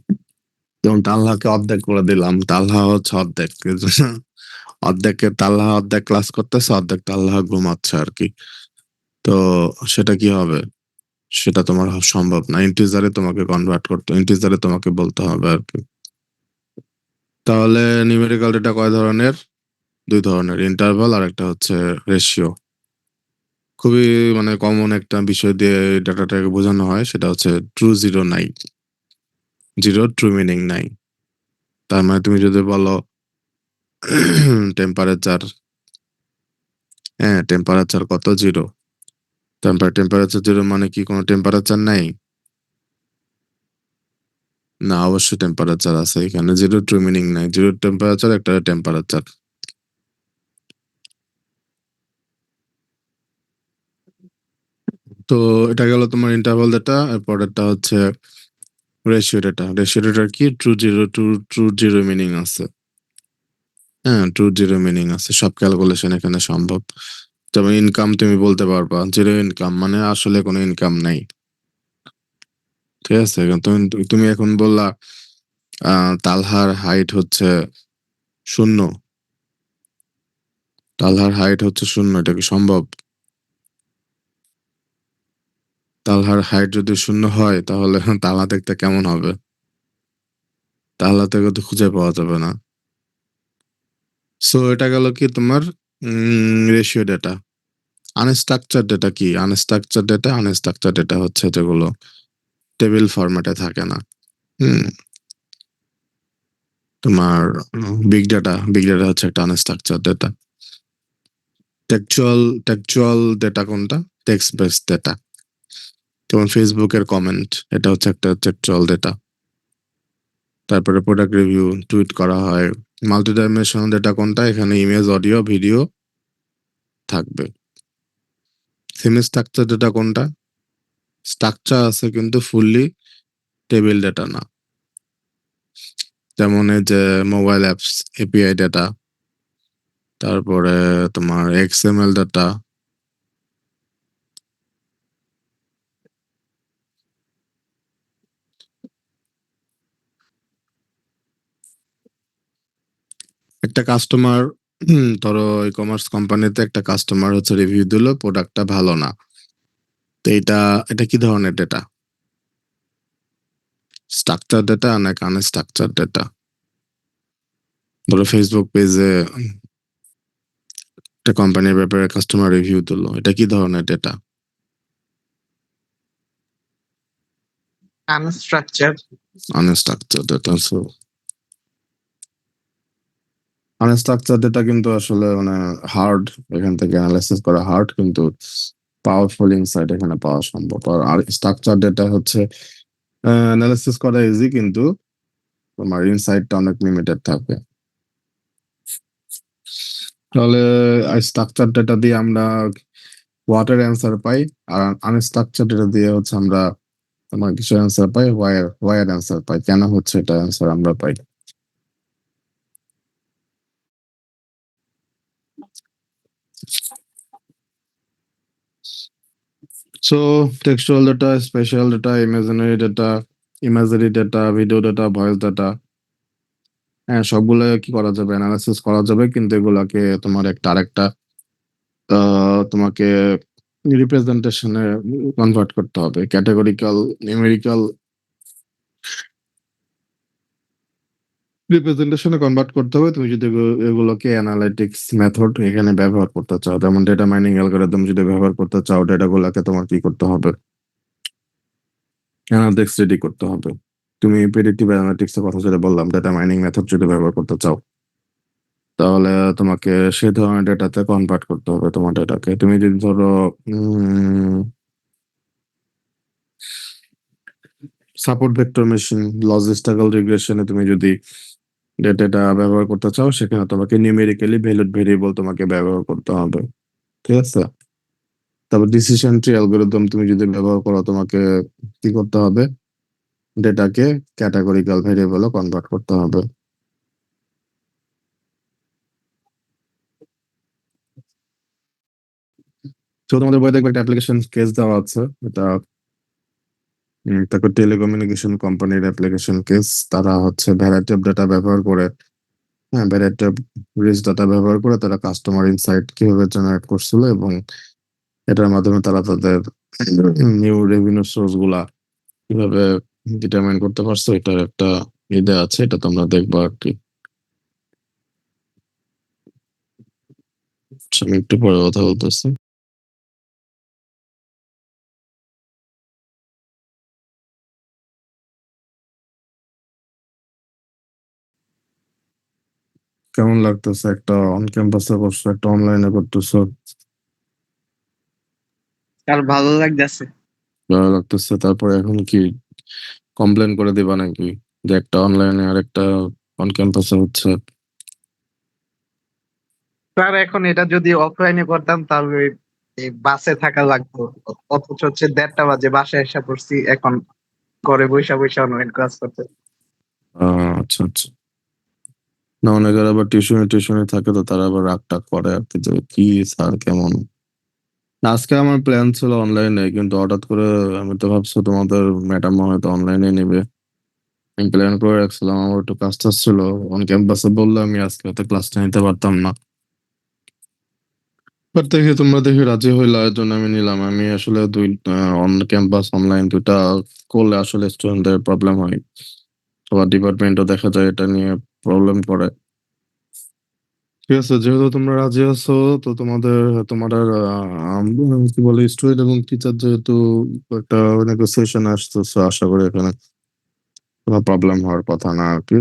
যেমন তালহাকে অর্ধেক করে দিলাম, তালহা হচ্ছে অর্ধেক, তালহা অর্ধেক ক্লাস করতেছে, অর্ধেক তালহা ঘুমাচ্ছে আর কি। তো সেটা কি হবে? সেটা তোমার সম্ভব না। ইন্টিজারে তোমাকে বলতে হবে আর কি। তাহলে নিউমেরিক্যাল ডেটা কয় ধরনের? 2 ধরনের, ইন্টারভাল আর একটা হচ্ছে রেশিও। খুবই মানে কমন একটা বিষয় দিয়ে ডাটাটাকে বোঝানো হয়, সেটা হচ্ছে ট্রু জিরো নাই, জিরো ট্রু মিনিং নাই। তার মানে তুমি যদি বলো টেম্পারেচার, টেম্পারেচার কত, 0। টেম্পারেচার 0 মানে কি কোনো টেম্পারেচার নাই? না, অবশ্যই টেম্পারেচার আছে এখানে। জিরো ট্রু মিনিং নাই, জিরো টেম্পারেচার, একটা টেম্পারেচার। তো এটা গেল তোমার ইন্টারভাল ডেটা। এর পরেরটা হচ্ছে রেশিও ডেটা। রেশিও ডেটার কি ট্রু জিরো মিনিং আছে। ট্রু জিরো মিনিং আছে, সব ক্যালকুলেশন এখানে সম্ভব। যেমন ইনকাম তুমি বলতে পারবা জিরো ইনকাম মানে আসলে কোনো ইনকাম নাই, ঠিক আছে। এখন তুমি এখন বললা তালহার হাইট হচ্ছে 0, তালহার হাইট হচ্ছে 0, এটা কি সম্ভব? তালহার হাইট যদি 0 হয় তাহলে তালহা দেখতে কেমন হবে? তাহলে থেকে তো খুঁজে পাওয়া যাবে না। সো এটা গেল কি তোমার রেশিও ডেটা। আনস্ট্রাকচার ডেটা কি? আনস্ট্রাকচার ডেটা হচ্ছে যেগুলো টেবিল ফরম্যাটে থাকে না। হুম তোমার বিগ ডেটা হচ্ছে একটা আনস্ট্রাকচার ডেটা। টেক্সচুয়াল ডেটা কোনটা? Text based data. যেমন ফেসবুকের কমেন্ট, এটা হচ্ছে একটা টেক্সচুয়াল ডেটা। তারপরে প্রোডাক্ট রিভিউ টুইট করা হয়। মাল্টি ডাইমেনশনাল ডেটা কোনটা? এখানে ইমেজ, অডিও, ভিডিও থাকবে। সেমি স্ট্রাকচার ডেটা কোনটা? স্ট্রাকচার আছে কিন্তু ফুললি টেবিল ডেটা না। যেমন এই যে মোবাইল অ্যাপস এপিআই ডেটা, তারপরে তোমার এক্সএমএল ডেটা। একটা কাস্টমার, ধরো ই কমার্স কোম্পানিতে একটা কাস্টমার হচ্ছে রিভিউ দিল প্রোডাক্টটা ভালো না। তো এটা এটা কি ধরনের ডেটা? স্ট্রাকচার ডেটা নাকি আনস্ট্রাকচার ডেটা? ধরো ফেসবুক পেজে একটা কোম্পানির ব্যাপারে কাস্টমার রিভিউ দিল, এটা কি ধরনের data? Unstructured. Unstructured data. So unstructured data কিন্তু আসলে মানে হার্ড, এখান থেকে অ্যানালাইসিস করা হার্ড, কিন্তু পাওয়ারফুল ইনসাইট এখানে পাওয়া সম্ভব। আর স্ট্রাকচার ডেটা হচ্ছে অ্যানালাইসিস করা ইজি, কিন্তু তোমার ইনসাইটটা অনেক লিমিটেড থাকে। তাহলে স্ট্রাকচার ডেটা দিয়ে আমরা হোয়াটের অ্যান্সার পাই, আর আনস্ট্রাকচার ডেটা দিয়ে হচ্ছে আমরা তোমার কিছু অ্যান্সার পাই, হোয়ার অ্যান্সার পাই, কেন হচ্ছে এটা অ্যান্সার আমরা পাই। So textual data, special data, imagery data, video data, voice data, সবগুলো কি করা যাবে? অ্যানালাইসিস করা যাবে, কিন্তু এগুলাকে তোমার আরেকটা তোমাকে রিপ্রেজেন্টেশনে কনভার্ট করতে হবে। ক্যাটেগরিক্যাল, নিউমেরিক্যাল রিপ্রেজেন্টেশনে কনভার্ট করতে হবে। তুমি যদি এগুলোকে অ্যানালিটিক্স মেথড এখানে ব্যবহার করতে চাও, যেমন ডেটা মাইনিং অ্যালগরিদম যদি ব্যবহার করতে চাও, ডেটাগুলোকে তোমার কি করতে হবে? অ্যানালিটিক্স রেডি করতে হবে। তুমি প্রেডিক্টিভ অ্যানালিটিক্স এর কথা যেটা বললাম, ডেটা মাইনিং মেথড যদি ব্যবহার করতে চাও, তাহলে তোমাকে সে ধরনের ডেটাতে কনভার্ট করতে হবে তোমার ডেটাকে। তুমি যদি ধরো সাপোর্ট ভেক্টর মেশিন, লজিস্টিক্যাল রিগ্রেশনে তুমি যদি ডেটা ব্যবহার করতে চাও, সেখানে তোমাকে নিউমেরিক্যালি ভ্যালুড ভেরিয়েবল তোমাকে ব্যবহার করতে হবে। ঠিক আছে? তারপর ডিসিশন ট্রি অ্যালগরিদম তুমি যদি ব্যবহার করো, তোমাকে কি করতে হবে? ডেটাকে ক্যাটাগরিক্যাল ভেরিয়েবলে কনভার্ট করতে হবে। তো তোমাদের বইতে একটা অ্যাপ্লিকেশন কেস দেওয়া আছে, এটা তারপর টেলিকমিউনিকেশন কোম্পানির অ্যাপ্লিকেশন কেস। তারা হচ্ছে ভ্যারাইটি অফ ডেটা ব্যবহার করে, হ্যাঁ, ভ্যারাইটি অফ রিচ ডেটা ব্যবহার করে তারা কাস্টমার ইনসাইট কিভাবে জেনারেট করছিল, এবং এটার মাধ্যমে তারা তাদের নিউ রেভিনিউ সোর্স গুলা কিভাবে ডিটারমাইন করতে পারছে, এটার একটা ইয়ে আছে, এটা তোমরা দেখবা আর কি। আচ্ছা, আমি একটু পরে কথা বলতেছি। কেমন লাগতেছে? একটা অন ক্যাম্পাসে করছো, একটা অনলাইনে করতেছো, আর ভালো লাগতেছে। ভালো লাগতেছে? তারপরে এখন কি কমপ্লেন করে দিবা নাকি যে একটা অনলাইনে আর একটা অন ক্যাম্পাসে হচ্ছে? স্যার এখন এটা যদি অফলাইনে করতাম তাহলে এই বাসে থাকা লাগতো, অথচ হচ্ছে 1:30 বাজে বাসায় এসে পড়ছি, এখন ঘরে বৈশা বৈশা অনলাইন ক্লাস করতে। আচ্ছা আচ্ছা। না, অনেকের আবার টিউশনে থাকে, তো তারা আবার রাগ টাগ করে আর কি, যে কি স্যার কেমন। না, আজকে আমার প্ল্যান ছিল অনলাইনে, কিন্তু হঠাৎ করে আমি তো ভাবছি তোমাদের ম্যাডাম হয়তো অনলাইনে নেবে। আমি প্ল্যান করে রাখছিলাম, আমার একটু কাজ টাজ ছিল অন ক্যাম্পাসে, বললে আমি আজকে হয়তো ক্লাসটা নিতে পারতাম না। বাট দেখি তোমরা রাজি হইলা, এর জন্য আমি নিলাম। আমি আসলে অন ক্যাম্পাস অনলাইন দুইটা করলে আসলে স্টুডেন্টদের প্রবলেম হয়। সবার ডিপার্টমেন্টও দেখা যায় এটা নিয়ে প্রবলেম করে। ঠিক আছে, যেহেতু তোমরা রাজি আছো, তো তোমার আর কি বলে, স্টুডেন্ট এবং টিচার যেহেতু একটা নেগোসিয়েশন আসতেছে, আশা করি এখানে কোনো প্রবলেম হওয়ার কথা না আর কি।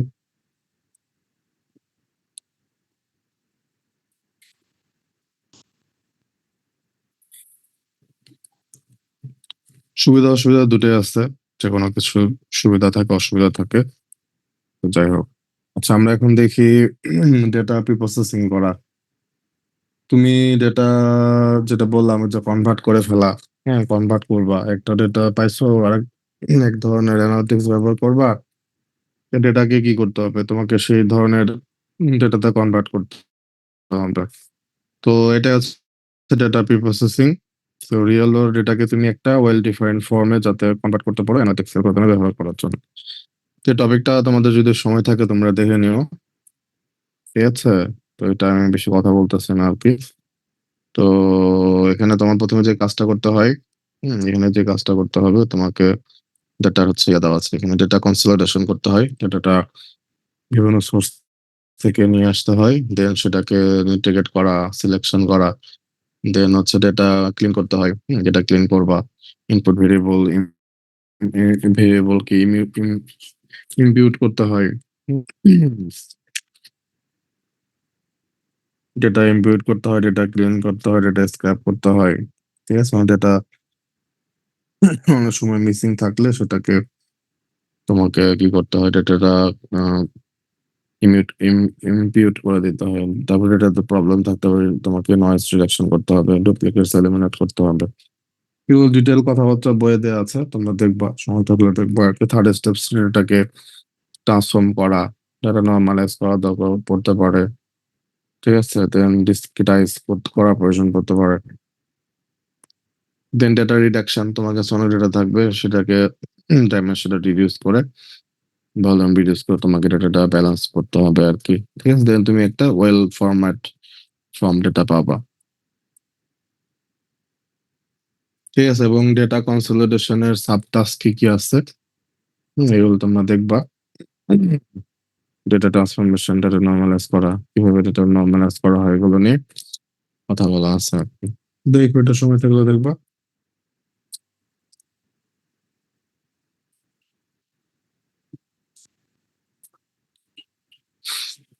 সুবিধা অসুবিধা দুটোই আছে, যে কোনো কিছু সুবিধা থাকে অসুবিধা থাকে। তো যাই হোক, আচ্ছা আমরা এখন দেখি ডেটা প্রসেসিং করা। তুমি ডেটা যেটা বললাম, যে কনভার্ট করে ফেলা, হ্যাঁ, কনভার্ট করবা, একটা ডেটা পাইছো আর এক ধরনের অ্যানালিটিক্স ব্যবহার করবা। ডেটাকে কি করতে হবে? তোমাকে সেই ধরনের ডেটাতে কনভার্ট করতে হবে। তো এটা হচ্ছে ডেটা প্রসেসিং। তো রিয়েল ওয়ার্ল্ড ডেটাকে তুমি একটা ওয়েল ডিফাইন্ড ফর্মে যাতে কনভার্ট করতে পারো অ্যানালিটিক্স এর মাধ্যমে ব্যবহার করার জন্য। তো টপিকটা তোমাদের যদি সময় থাকে তোমরা দেখে নিও, ঠিক আছে? তো এটা আমি বেশি কথা বলতেছি না আর কি। তো এখানে তোমার প্রথমে যে কাজটা করতে হয়, এখানে যে কাজটা করতে হবে তোমাকে, ডেটা হচ্ছে ইয়ে দেওয়া আছে, এখানে ডেটা কনসলিডেশন করতে হয়। ডেটাটা বিভিন্ন সোর্স থেকে নিয়ে আসতে হয়, দেন সেটাকে ইন্টিগ্রেট করা, সিলেকশন করা, দেন হচ্ছে ডেটা ক্লিন করতে হয়। ডেটা ক্লিন করবা, ইনপুট ভেরিয়েবল কি ইম্পিউট করতে হয়, ডেটা ইম্পিউট করতে হয়, ডেটা ক্লিন করতে হয়, ডেটা স্ক্র্যাপ করতে হয়। ঠিক আছে? ডেটা অনেক সময় মিসিং থাকলে সেটাকে তোমাকে কি করতে হয়, ডেটাটা ইম্পিউট করে দিতে হয়। তারপরে এটাতে প্রবলেম থাকতে পারে, তোমাকে নয়েজ রিডাকশন করতে হবে, ডুপ্লিকেটস এলিমিনেট করতে হবে। এগুলো ডিটেল কথাবার্তা বইয়ে দেওয়া আছে, তোমরা দেখবা, সময় থাকলে দেখবা আর কি। থার্ড স্টেপস, এটাকে ট্রান্সফর্ম করা, ডাটা নর্মালাইজ করা দরকার পড়তে পারে। ঠিক আছে? দেন ডিসক্রিটাইজ করা প্রয়োজন পড়তে পারে। দেন ডেটা রিডাকশন, তোমার কাছে অনেক ডেটা থাকবে, সেটাকে ডাইমেনশনটা রিডিউস করে, ভলিউম রিডিউস করে তোমাকে ডেটাটা ব্যালেন্স করতে হবে আর কি। ঠিক আছে? দেন তুমি একটা ওয়েল ফর্ম ডেটা পাবা। ঠিক আছে? এবং ডেটা কনসলিডেশনের সাব টাস্ক কি কি আছে, এগুলো তোমরা দেখবা। ডেটা ট্রান্সফরমেশন, ডেটা নর্মালাইজ করা, কিভাবে ডেটা নর্মালাইজ করা হয়, এগুলো নিয়ে কথা বলা আছে আর কি। দেখবে, এটা সময় থাকলে দেখবা।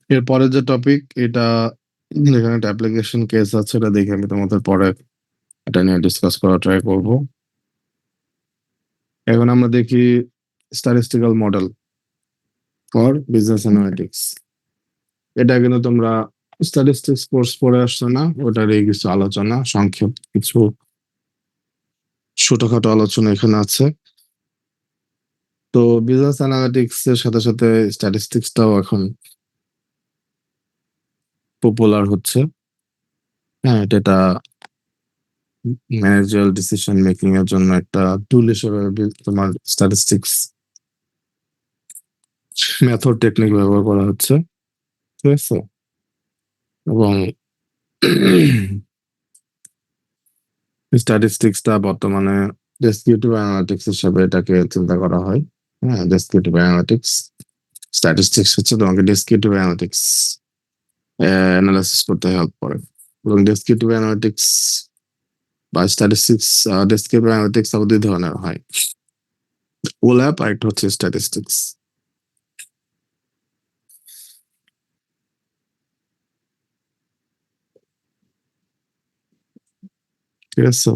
এরপরে যে টপিক, এটা এখানে একটা অ্যাপ্লিকেশন কেস আছে, এটা দেখে আমি তোমাদের পরে এটা নিয়ে ডিসকাস করা ট্রাই করব। এখন আমরা দেখি statistical model for business analytics. এটা কিন্তু তোমরা স্ট্যাটিস্টিক্স কোর্স পড়ে আসছো না, ওটারই কিছু আলোচনা, সংক্ষেপ কিছু ছোটখাটো আলোচনা এখানে আছে। তো বিজনেস অ্যানালিটিক্স এর সাথে সাথে স্ট্যাটিস্টিক্সটাও এখন পপুলার হচ্ছে। হ্যাঁ, এটা ম্যানেজারাল ডিসিশন মেকিং এর জন্য একটা টুল হিসেবে তোমার স্ট্যাটিস্টিক্স মেথড টেকনিক ব্যবহার করা হচ্ছে, ঠিক আছে? এবং স্ট্যাটিস্টিক্সটা বর্তমানে ডেসক্রিপটিভ অ্যানালিটিক্স হিসেবে এটাকে চিন্তা করা হয়। হ্যাঁ, ডেসক্রিপটিভ অ্যানালিটিক্স, স্ট্যাটিস্টিক্স হচ্ছে তোমাকে ডেসক্রিপটিভ অ্যানালিটিক্স অ্যানালাইসিস করতে হেল্প করে। এবং ডেসক্রিপটিভ অ্যানালিটিক্স বা স্ট্যাটিস্টিক্স, ডেসক্রিপটিভ অ্যানালিটিক্স আবার দুই ধরনের হয়, ওল্যাপ আর একটা হচ্ছে স্ট্যাটিস্টিক্স। ঠিক আছে,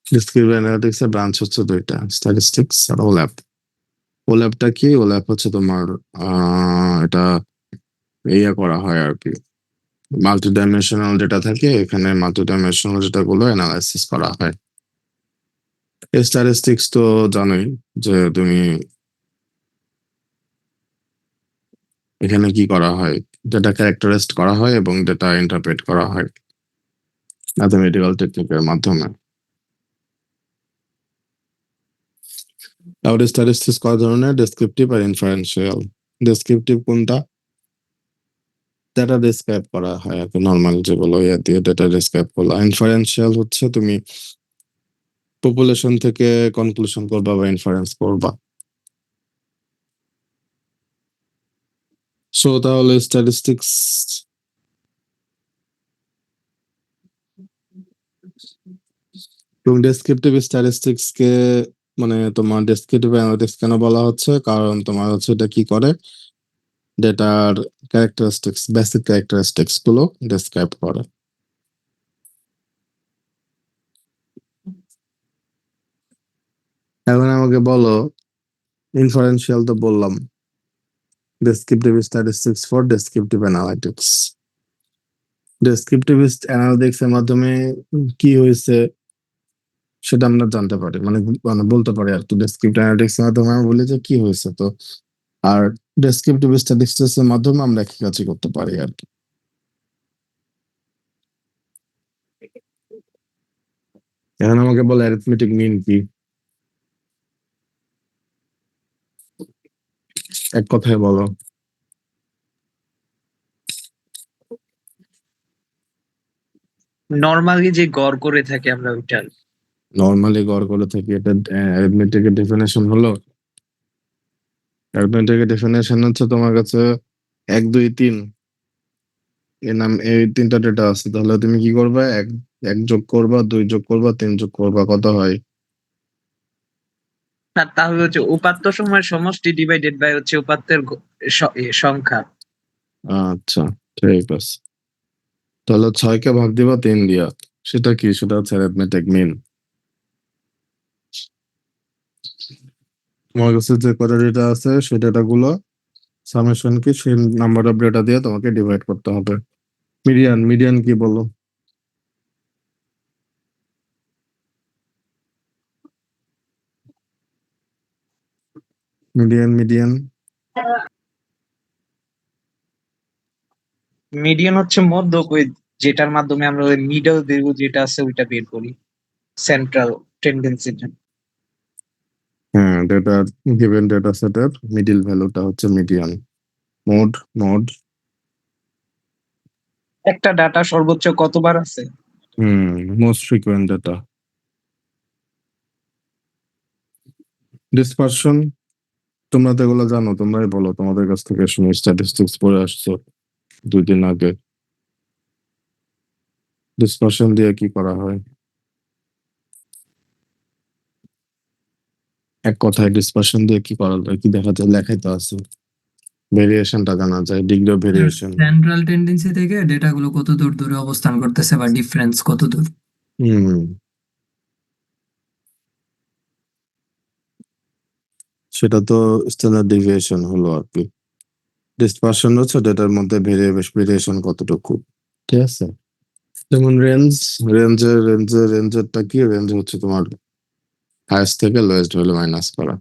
ডেসক্রিপটিভ অ্যানালিটিক্স এর ব্রাঞ্চ হচ্ছে দুইটা, স্ট্যাটিস্টিক্স আর ওল্যাপ। ওল্যাপটা কি? ওল্যাপ হচ্ছে তোমার এটা ইয়ে করা হয় আর কি, মাল্টি ডাইমেনশনাল ডেটা থাকে, এখানে মাল্টি ডাইমেনশনাল ডেটা গুলো অ্যানালাইসিস করা হয়। স্ট্যাটিস্টিক্স তো জানোই যে তুমি এখানে কি করা হয়, ডেটা ক্যারেক্টারাইজড করা হয় এবং ডেটা ইন্টারপ্রেট করা হয় ম্যাথমেটিক্যাল টেকনিকের মাধ্যমে। তাহলে স্ট্যাটিস্টিক্স কয় ধরনের? ডেসক্রিপটিভ আর ইনফারেন্সিয়াল। ডেসক্রিপটিভ কোনটা? ডেটা ডেসক্রাইব করা হয় আর কি, নর্মাল যেগুলো ইয়ে দিয়ে ডেটা ডেসক্রাইব করলো। ইনফারেন্সিয়াল হচ্ছে তুমি পপুলেশন থেকে কনক্লুশন করবা বা ইনফারেন্স করবা। সো তাহলে স্ট্যাটিস্টিক্স এবং ডেসক্রিপটিভ স্ট্যাটিস্টিক্স কে মানে তোমার ডেসক্রিপটিভ অ্যানালিটিক্স কেন বলা হচ্ছে? কারণ তোমার হচ্ছে এটা কি করে, ডেটার ক্যারেক্টারিস্টিক্স, বেসিক ক্যারেক্টারিস্টিক্স গুলো ডেসক্রাইব করে। এখন আমাকে বলো, ইনফারেন্সিয়াল তো বললাম, descriptive statistics for descriptive analytics. Descriptive analytics এর মাধ্যমে কি হয়েছে সেটা আমরা জানতে পারি, মানে মানে বলতে পারি আর কি। ডেসক্রিপটিভ অ্যানালিটিক্স এর মাধ্যমে আমরা বলি যে কি হয়েছে, তো আর ডেসক্রিপটিভ স্ট্যাটিস্টিক্স এর মাধ্যমে আমরা একই কাজই করতে পারি আর কি। এখন আমাকে বলে অ্যারিথমেটিক মিন কি? এক কথায় বলো। নর্মালি যে গড় করে থাকি আমরা ওইটার। নর্মালি গড় করে থাকি, এটা অ্যারিথমেটিকের ডেফিনেশন হলো। অ্যারিথমেটিকের ডেফিনেশন হচ্ছে তোমার কাছে 1 2 3 এই তিনটা ডেটা আছে, তাহলে তুমি কি করবে? এক যোগ করবা, 2 যোগ করবা, 3 যোগ করবা, কত হয়? না, তাহলে হচ্ছে উপাত্ত সময়ের সমষ্টি ডিভাইডেড বাই হচ্ছে উপাত্তের সংখ্যা। আচ্ছা, ঠিক আছে। তাহলে 6 কে ভাগ দিবা 3 দিয়া, সেটা কি? সেটা হচ্ছে অ্যারিথমেটিক মিন। তোমার কাছে যে কটা ডেটা আছে সেই ডেটা গুলো সামেশন কি, সেই নাম্বার অফ ডেটা দিয়ে তোমাকে ডিভাইড করতে হবে। মিডিয়ান, মিডিয়ান কি বলো? মিডিয়ান, মিডিয়ান মিডিয়ান হচ্ছে মধ্যক, ওই যেটার মাধ্যমে আমরা ওই মিডল ভ্যালু যেটা আছে ওইটা বের করি, সেন্ট্রাল টেন্ডেন্সিটা। হ্যাঁ, ডেটার গিভেন ডেটা সেটের মিডিল ভ্যালুটা হচ্ছে মিডিয়ান। মোড, মোড একটা ডাটা সর্বোচ্চ কতবার আছে? Most frequent data. ডিসপারশন, তোমরা তো এগুলো জানো, তোমরাই বলো, তোমাদের কাছ থেকে শুনে স্ট্যাটিস্টিক্স পড়ে আসছো 2 দিন আগে। ডিসপারশন দিয়ে কি করা হয়? এক কথায় ডিসপারশন দিয়ে কি করা যায়, কি দেখা যায়? লেখাই তো আছে, ভেরিয়েশনটা জানা যায়, degree of variation. Central tendency থেকে ডেটাগুলো কত দূর দূরে অবস্থান করতেছে বা ডিফারেন্স কত দূর। হুম সেটা তো স্ট্যান্ডার্ড ডেভিয়েশন হলো আর কি। ডিসপারশন হচ্ছে ডেটার মধ্যে ভেরিয়েশন কতটুকু, ঠিক আছে। যেমন রেঞ্জেরটা কি, রেঞ্জ হচ্ছে তোমার হাইয়েস্ট থেকে লোয়েস্ট ভ্যালু মাইনাস করা।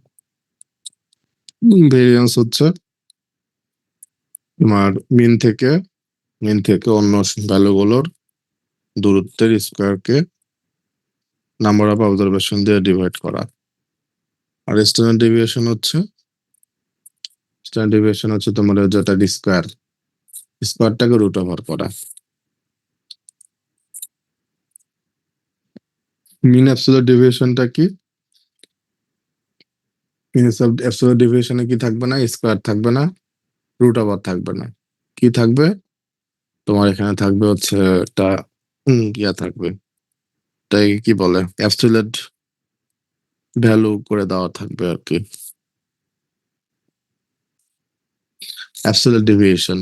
ভেরিয়েন্স হচ্ছে তোমার মিন থেকে অন্য ভ্যালুগুলোর দূরত্বের স্কোয়ারকে নাম্বার অফ অবজারভেশন দিয়ে ডিভাইড করা। আর স্ট্যান্ডার্ড ডেভিয়েশন হচ্ছে তোমার যেটা স্কোয়ারটাকে রুট ওভার করা। মিন অ্যাবসলিউট ডেভিয়েশনটা কি? মিন অ্যাবসলিউট ডেভিয়েশনে কি থাকবে না? স্কোয়ার থাকবে না, রুট ওভার থাকবে না, কি থাকবে? তোমার এখানে থাকবে হচ্ছে একটা ইয়া থাকবে, তাই কি বলে, অ্যাবসলিউট ভ্যালু করে দেওয়া থাকবে আর কি, অ্যাবসলিউট ডেভিয়েশন।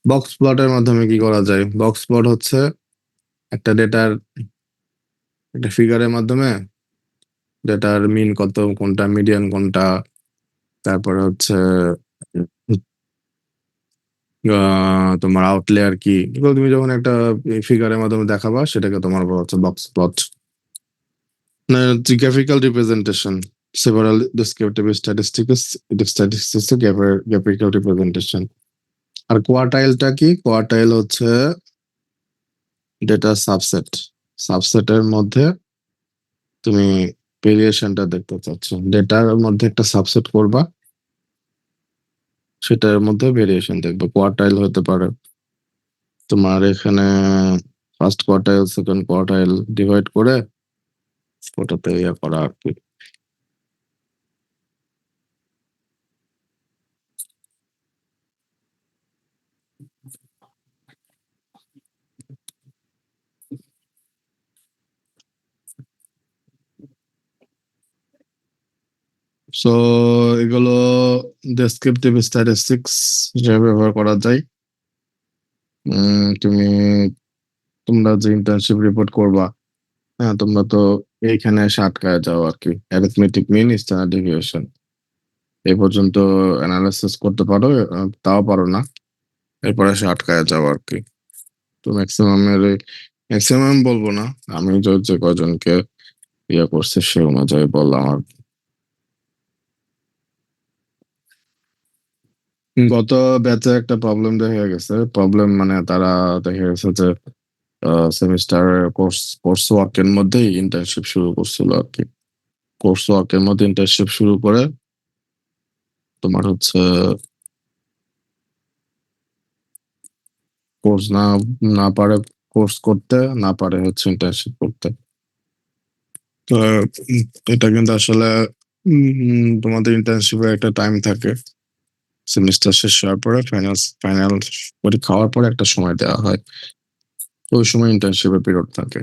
বক্স প্লটের মাধ্যমে কি করা যায়? বক্স প্লট হচ্ছে একটা ডেটার একটা ফিগারের মাধ্যমে ডেটার মিন কত, কোনটা মিডিয়ান কোনটা, তারপরে হচ্ছে তোমার আউটলেয়ার কি, এগুলো তুমি যখন একটা ফিগারের মাধ্যমে দেখাবা সেটাকে তোমার বলা হচ্ছে box plot. Graphical representation, several descriptive statistics graphical representation. আর কোয়ার্টাইলটা কি? কোয়ার্টাইল হচ্ছে ডেটা সাবসেটের মধ্যে তুমি ভেরিয়েশনটা দেখতে চাচ্ছ, ডেটার মধ্যে একটা সাবসেট করবা, সেটার মধ্যে ভেরিয়েশন দেখবে। কোয়ার্টাইল হতে পারে তোমার এখানে first quartile second quartile divide করে ওটাতে ইয়ে করা আর কি। সো এগুলো ডেসক্রিপটিভ স্ট্যাটিস্টিক্স হিসেবে ব্যবহার করা যায়। তুমি তোমরা যে ইন্টার্নশিপ রিপোর্ট করবা, হ্যাঁ, তোমরা তো এইখানে এসে আটকায় যাও আর কি, অ্যারিথমেটিক মিন, স্ট্যান্ডার্ড ডেভিয়েশন এই পর্যন্ত অ্যানালাইসিস করতে পারো, তাও পারো না, এরপরে এসে আটকায় যাও আর কি। তো ম্যাক্সিমাম বলবো না, আমি যে কয়জনকে ইয়ে করছে সে অনুযায়ী বললাম আর কি। গত ব্যাচে একটা প্রবলেম দেখা গেছে, প্রবলেম মানে তারা দেখা গেছে যে সেমিস্টার কোর্স ওয়ার্কের মধ্যেই ইন্টার্নশিপ শুরু করছিল আর কি। কোর্স ওয়ার্কের মধ্যে ইন্টার্নশিপ শুরু করে তোমার হচ্ছে কোর্স না পারে কোর্স করতে, না পারে হচ্ছে ইন্টার্নশিপ করতে। তো এটা কিন্তু আসলে তোমাদের ইন্টার্নশিপের একটা টাইম থাকে, সেমিস্টার শেষ হওয়ার পরে ফাইনাল পরীক্ষা হওয়ার পরে একটা সময় দেওয়া হয়, তো ওই সময় ইন্টার্নশিপের পিরিয়ড থাকে,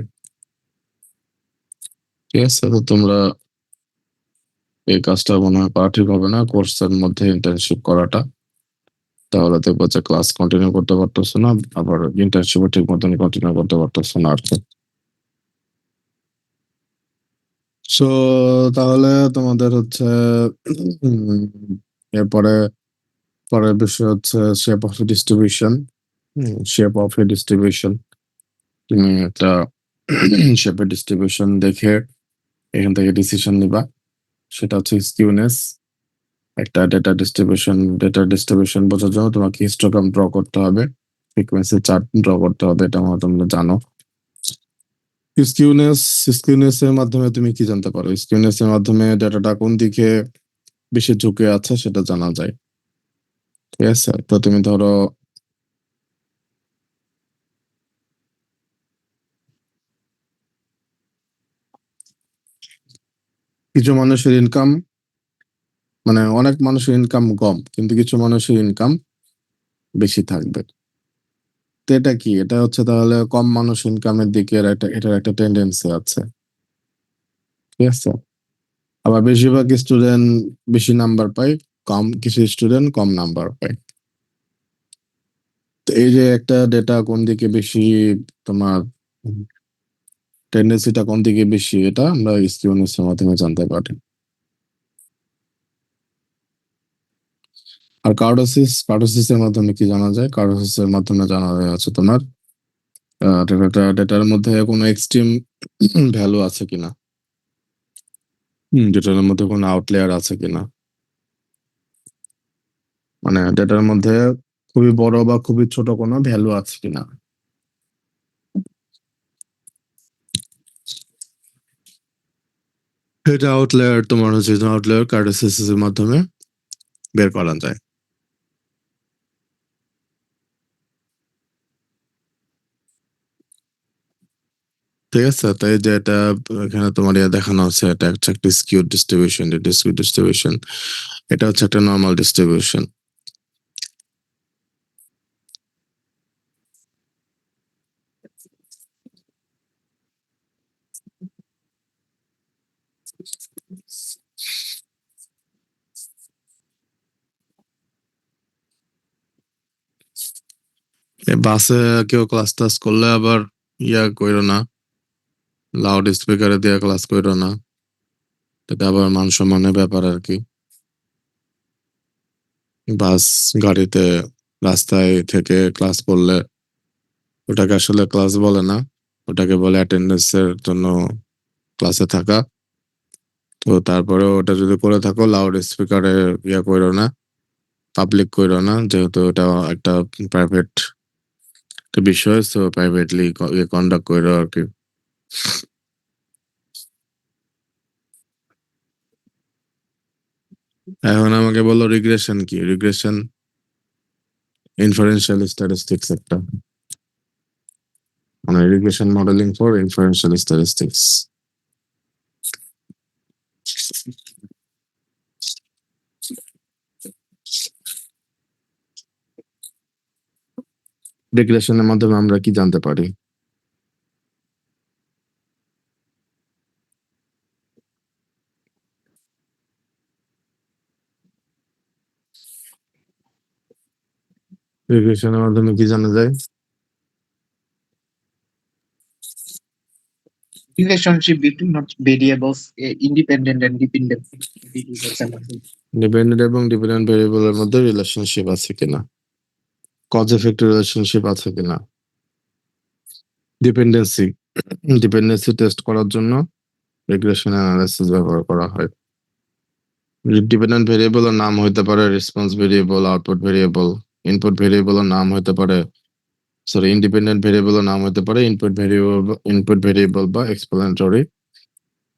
ঠিক আছে। তো তোমরা এই কাজটা মনে হয় করা ঠিক হবে না, কোর্সের মধ্যে ইন্টার্নশিপ করাটা, তাহলে দেখবো যে ক্লাস কন্টিনিউ করতে পারতেছো না, আবার ইন্টার্নশিপও ঠিক মতন কন্টিনিউ করতে পারতেছো না আর কি। সো তাহলে তোমাদের হচ্ছে উম, এরপরে পরের বিষয় হচ্ছে শেপ অফ ডিস্ট্রিবিউশন। তুমি একটা শেপের ডিস্ট্রিবিউশন দেখে এখান থেকে ডিসিশন নিবা, সেটা হচ্ছে স্কিউনেস। একটা ডেটা ডিস্ট্রিবিউশন বোঝার জন্য তোমাকে হিস্টোগ্রাম ড্র করতে হবে, ফ্রিকোয়েন্সি চার্ট ড্র করতে হবে, এটা তোমরা জানো। স্কিউনেস এর মাধ্যমে তুমি কি জানতে পারো? স্কিউনেস এর মাধ্যমে ডেটাটা কোন দিকে বেশি ঝুঁকে আছে সেটা জানা যায়, ঠিক আছে। তো তুমি ধরো কিছু মানুষের ইনকাম, মানে অনেক মানুষের ইনকাম কম কিন্তু কিছু মানুষের ইনকাম বেশি থাকবে, তো এটা কি? এটা হচ্ছে তাহলে কম মানুষ ইনকামের দিকে এটার একটা টেন্ডেন্সি আছে, ঠিক আছে। আবার বেশিরভাগ স্টুডেন্ট বেশি নাম্বার পায়, কিছু স্টুডেন্ট কম নাম্বার পায়। তো এই যে একটা ডেটা কোন দিকে বেশি তোমার টেন্ডেন্সিটা কোন দিকে বেশি এটা আমরা স্কিউনেসের মাধ্যমে জানতে পারি। আর কার্ডোসিসের মাধ্যমে কি জানা যায়? কার্ডোসিসের মাধ্যমে জানা যায় হচ্ছে তোমার ডেটার মধ্যে কোনো এক্সট্রিম ভ্যালু আছে কিনা, ডেটার মধ্যে কোনো আউটলেয়ার আছে কিনা, মানে ডেটার মধ্যে খুবই বড় বা খুবই ছোট কোনো ভ্যালু আছে কিনা। এটা আউটলেয়ার তোমার হচ্ছে আউটলেয়ার কার্ডোসিসের মাধ্যমে বের করা যায়। ঠিক আছে, তাই যে এটা এখানে তোমার দেখানো হচ্ছে, এটা হচ্ছে একটা স্কিউড ডিস্ট্রিবিউশন। এটা হচ্ছে একটা নর্মাল ডিস্ট্রিবিউশন। বাসে কেউ ক্লাস টাস করলে আবার কইরো না, লাউড স্পিকারে দিয়ে ক্লাস কইরো না, এটা আবার মান সম্মানের ব্যাপার আর কি। বাস গাড়িতে রাস্তায় থেকে ক্লাস করলে ওটাকে আসলে ক্লাস বলে না, ওটাকে বলে অ্যাটেন্ডেন্সের জন্য ক্লাসে থাকা। তো তারপরে ওটা যদি করে থাকো লাউড স্পিকারে কইরো না, পাবলিক কইরো না, যেহেতু এটা একটা প্রাইভেট বিষয়, সো প্রাইভেটলি কন্ডাক্ট কইরো আর কি। এখন আমাকে বলো রিগ্রেশন কি? রিগ্রেশন ইনফারেন্সিয়াল স্ট্যাটিস্টিক্স একটা, মানে regression modelling for inferential statistics. রিগ্রেশনের মাধ্যমে আমরা কি জানতে পারি? রিগ্রেশনের মাধ্যমে কি জানা যায়? relationship between variables, independent and dependent variables among dependent এবং ডিপেন্ডেন্ট ভেরিয়েবলের মধ্যে রিলেশনশিপ আছে কিনা, কজ এফেক্ট রিলেশনশিপ আছে কিনা। ডিপেন্ডেন্সি টেস্ট করার জন্য রিগ্রেশন অ্যানালাইসিস ব্যবহার করা হয়। ডিপেন্ডেন্ট ভেরিয়েবলের নাম হইতে পারে response variable, output variable. Input ভেরিয়েবলের নাম হইতে পারে, সরি, ইন্ডিপেন্ডেন্ট ভেরিয়েবলের নাম হইতে পারে ইনপুট ভেরিয়েবল বা এক্সপ্লেনেটরি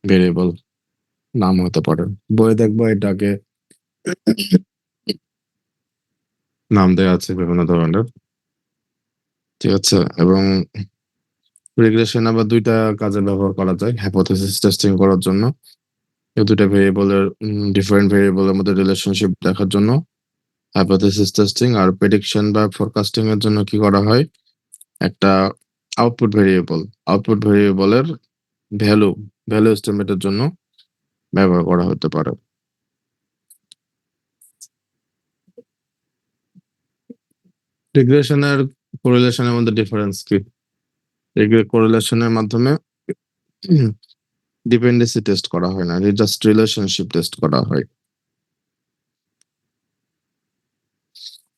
ভেরিয়েবল নাম হতে পারে। বইয়ে দেখবো এটাকে নাম দেওয়া আছে বিভিন্ন ধরনের। ঠিক আছে, এবং রিগ্রেশন আবার দুইটা কাজে ব্যবহার করা যায়, হাইপোথেসিস টেস্টিং করার জন্য, এই দুইটা ভেরিয়েবলের ডিফারেন্ট ভেরিয়েবলের মধ্যে রিলেশনশিপ দেখার জন্য হাইপোথেসিস টেস্টিং, আর প্রেডিকশন বা ফোরকাস্টিং এর জন্য কি করা হয়, একটা আউটপুট ভেরিয়েবলের ভ্যালু এস্টিমেটের জন্য ব্যবহার করা হতে পারে। রিগ্রেশনের কোরিলেশনের মধ্যে ডিফারেন্স কি? কোরিলেশনের মাধ্যমে ডিপেন্ডেন্সি টেস্ট করা হয় না, জাস্ট রিলেশনশিপ টেস্ট করা হয়,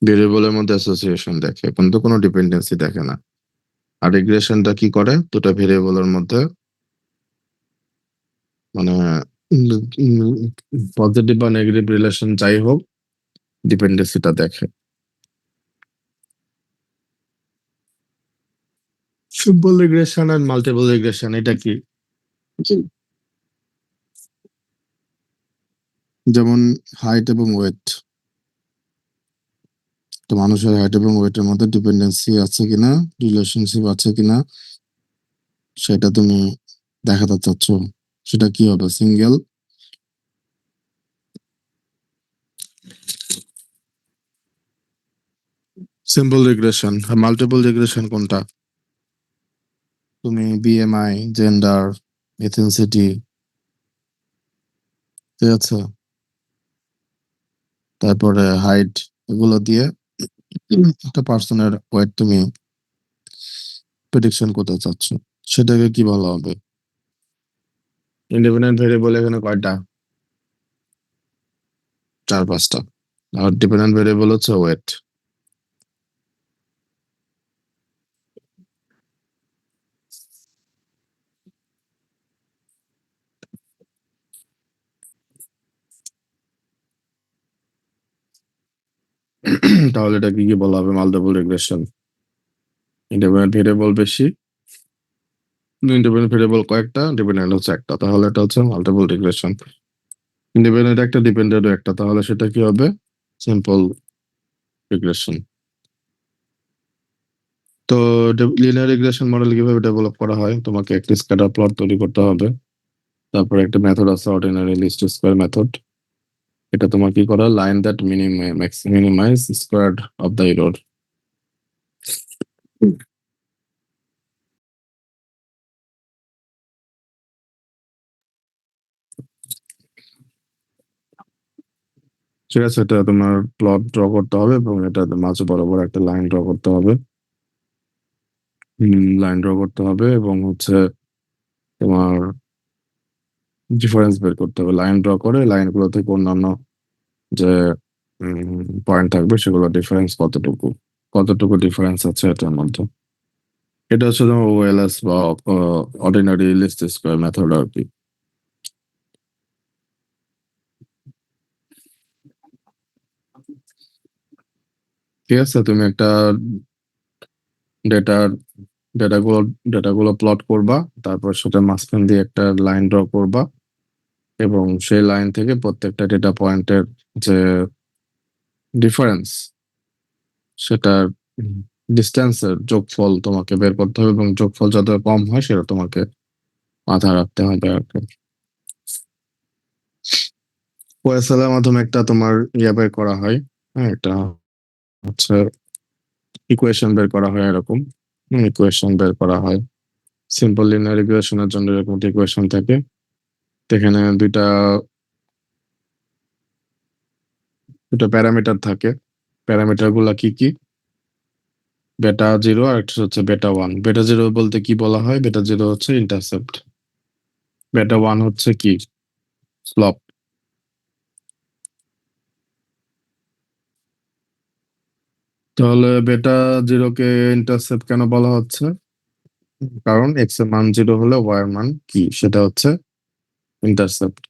ভেরিয়েবলের মধ্যে অ্যাসোসিয়েশন দেখে কিন্তু কোনো ডিপেন্ডেন্সি দেখে না। আর রিগ্রেশনটা কি করে, দুটো ভেরিয়েবলের মধ্যে মানে পজিটিভ বা নেগেটিভ রিলেশন যাই হোক, ডিপেন্ডেন্সিটা দেখে। সিম্পল রিগ্রেশন আর মাল্টিপল রিগ্রেশন এটা কি? যেমন হাইট এবং ওয়েট, তো মানুষের হাইট এবং ওয়েটের মধ্যে ডিপেন্ডেন্সি আছে কিনা, রিলেশনশিপ আছে কিনা, সেটা তুমি দেখাতে চাচ্ছ, সেটা কি হবে? Simple regression. আর মাল্টিপল রিগ্রেশন কোনটা? তুমি বিএমআই, জেন্ডার, এথনিসিটি, ঠিক আছে, তারপরে হাইট, এগুলো দিয়ে একটা পার্সনের ওয়েট তুমি প্রেডিকশন করতে চাচ্ছ, সেটাকে কি বলা হবে? ইন্ডিপেন্ডেন্ট ভেরিয়েবল এখানে কয়টা? 4-5টা। আর ডিপেন্ডেন্ট ভেরিয়েবল হচ্ছে ওয়েট। তাহলে এটা কি বলা হবে? Multiple regression. ইন্ডিপেন্ডেন্ট ভেরিয়েবল বেশি, ইন্ডিপেন্ডেন্ট ভেরিয়েবল কয়েকটা, ডিপেন্ডেন্ট হচ্ছে একটা, তাহলে এটা হচ্ছে মাল্টিপল রিগ্রেশন। ইন্ডিপেন্ডেন্ট একটা, ডিপেন্ডেন্ট একটা, তাহলে সেটা কি হবে? Simple regression. তো লিনিয়ার রিগ্রেশন মডেল কিভাবে ডেভেলপ করা হয়? তোমাকে একটি স্ক্যাটার প্লট তৈরি করতে হবে, তারপরে একটা মেথড আছে অর্ডিনারি লিস্ট স্কোয়ার মেথড। এটা তোমার কি করা? Line that minimize square of the error. ঠিক আছে, এটা তোমার প্লট ড্র করতে হবে এবং এটা মাঝে বরাবর একটা লাইন ড্র করতে হবে। লাইন ড্র করতে হবে এবং হচ্ছে তোমার ডিফারেন্স বের করতে হবে। লাইন ড্র করে লাইনগুলো থেকে অন্যান্য যে পয়েন্ট থাকবে সেগুলো ডিফারেন্স কতটুকু, কতটুকু ডিফারেন্স আছে এটার মধ্যে। এটা হচ্ছে তোমার ওএলএস বা অর্ডিনারি লিস্ট স্কোয়ার মেথড আর কি। ঠিক আছে, তুমি একটা ডেটার ডেটাগুলো ডেটাগুলো প্লট করবা, তারপর সেটা মাঝখান দিয়ে একটা লাইন ড্র করবা এবং সেই লাইন থেকে প্রত্যেকটা ডেটা পয়েন্টের যে ডিফারেন্স সেটার ডিস্টেন্সের যোগফল তোমাকে বের করতে হবে এবং যোগফল যত কম হয় সেটা তোমাকে মাথায় রাখতে হবে আর কি। ওএসএল এর মাধ্যমে একটা তোমার বের করা হয়, হ্যাঁ, এটা হচ্ছে ইকুয়েশন বের করা হয় এরকম। ইকুয়েশন বের করা হয় সিম্পল লিনিয়ার ইকুয়েশনের জন্য, এরকম ইকুয়েশন থাকে। তো এখানে দুইটা প্যারামিটার থাকে। প্যারামিটার গুলা কি কি? বেটা জিরো আর একটা হচ্ছে বেটা ওয়ান। বেটা জিরো বলতে কি বলা হয়? বেটা জিরো হচ্ছে ইন্টারসেপ্ট, বেটা ওয়ান হচ্ছে কি? স্লপ। তাহলে বেটা জিরোকে ইন্টারসেপ্ট কেন বলা হচ্ছে? কারণ এক্স এর মান জিরো হলে ওয়াই এর মান কি সেটা হচ্ছে ইন্টারসেপ্ট।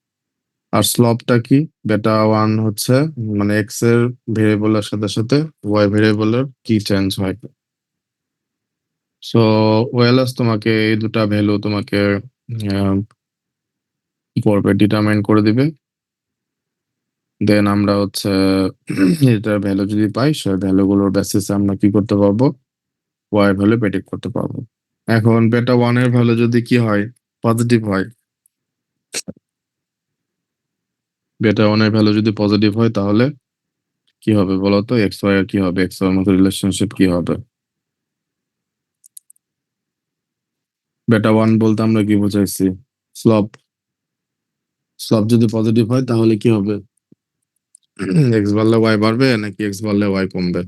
আর স্লপটা কি? বেটা ওয়ান হচ্ছে মানে এক্স এর ভেরিয়েবলের সাথে সাথে ওয়াই ভেরিয়েবলের কি চেঞ্জ হয়। সো ওএলএস তোমাকে এই দুটা ভ্যালু তোমাকে পর্বে ডিটারমাইন করে দিবে। দেন আমরা হচ্ছে এটার ভ্যালু যদি পাই সে ভ্যালুগুলোর বেসিসে আমরা কি করতে পারবো? ওয়াই ভ্যালু প্রেডিক্ট করতে পারবো। এখন বেটা ওয়ান এর ভ্যালু যদি কি হয়? পজিটিভ হয়। বেটা ওয়ান এর ভ্যালু যদি পজিটিভ হয় তাহলে কি হবে বলতো? এক্স ওয়াই এর কি হবে? এক্স ওয়াই এর মধ্যে রিলেশনশিপ কি হবে? বেটা ওয়ান বলতে আমরা কি বুঝাইছি? স্লপ। স্লপ যদি পজিটিভ হয় তাহলে কি হবে? এক্স বাড়লে ওয়াই বাড়বে নাকি এক্স বাড়লে ওয়াই কমবে?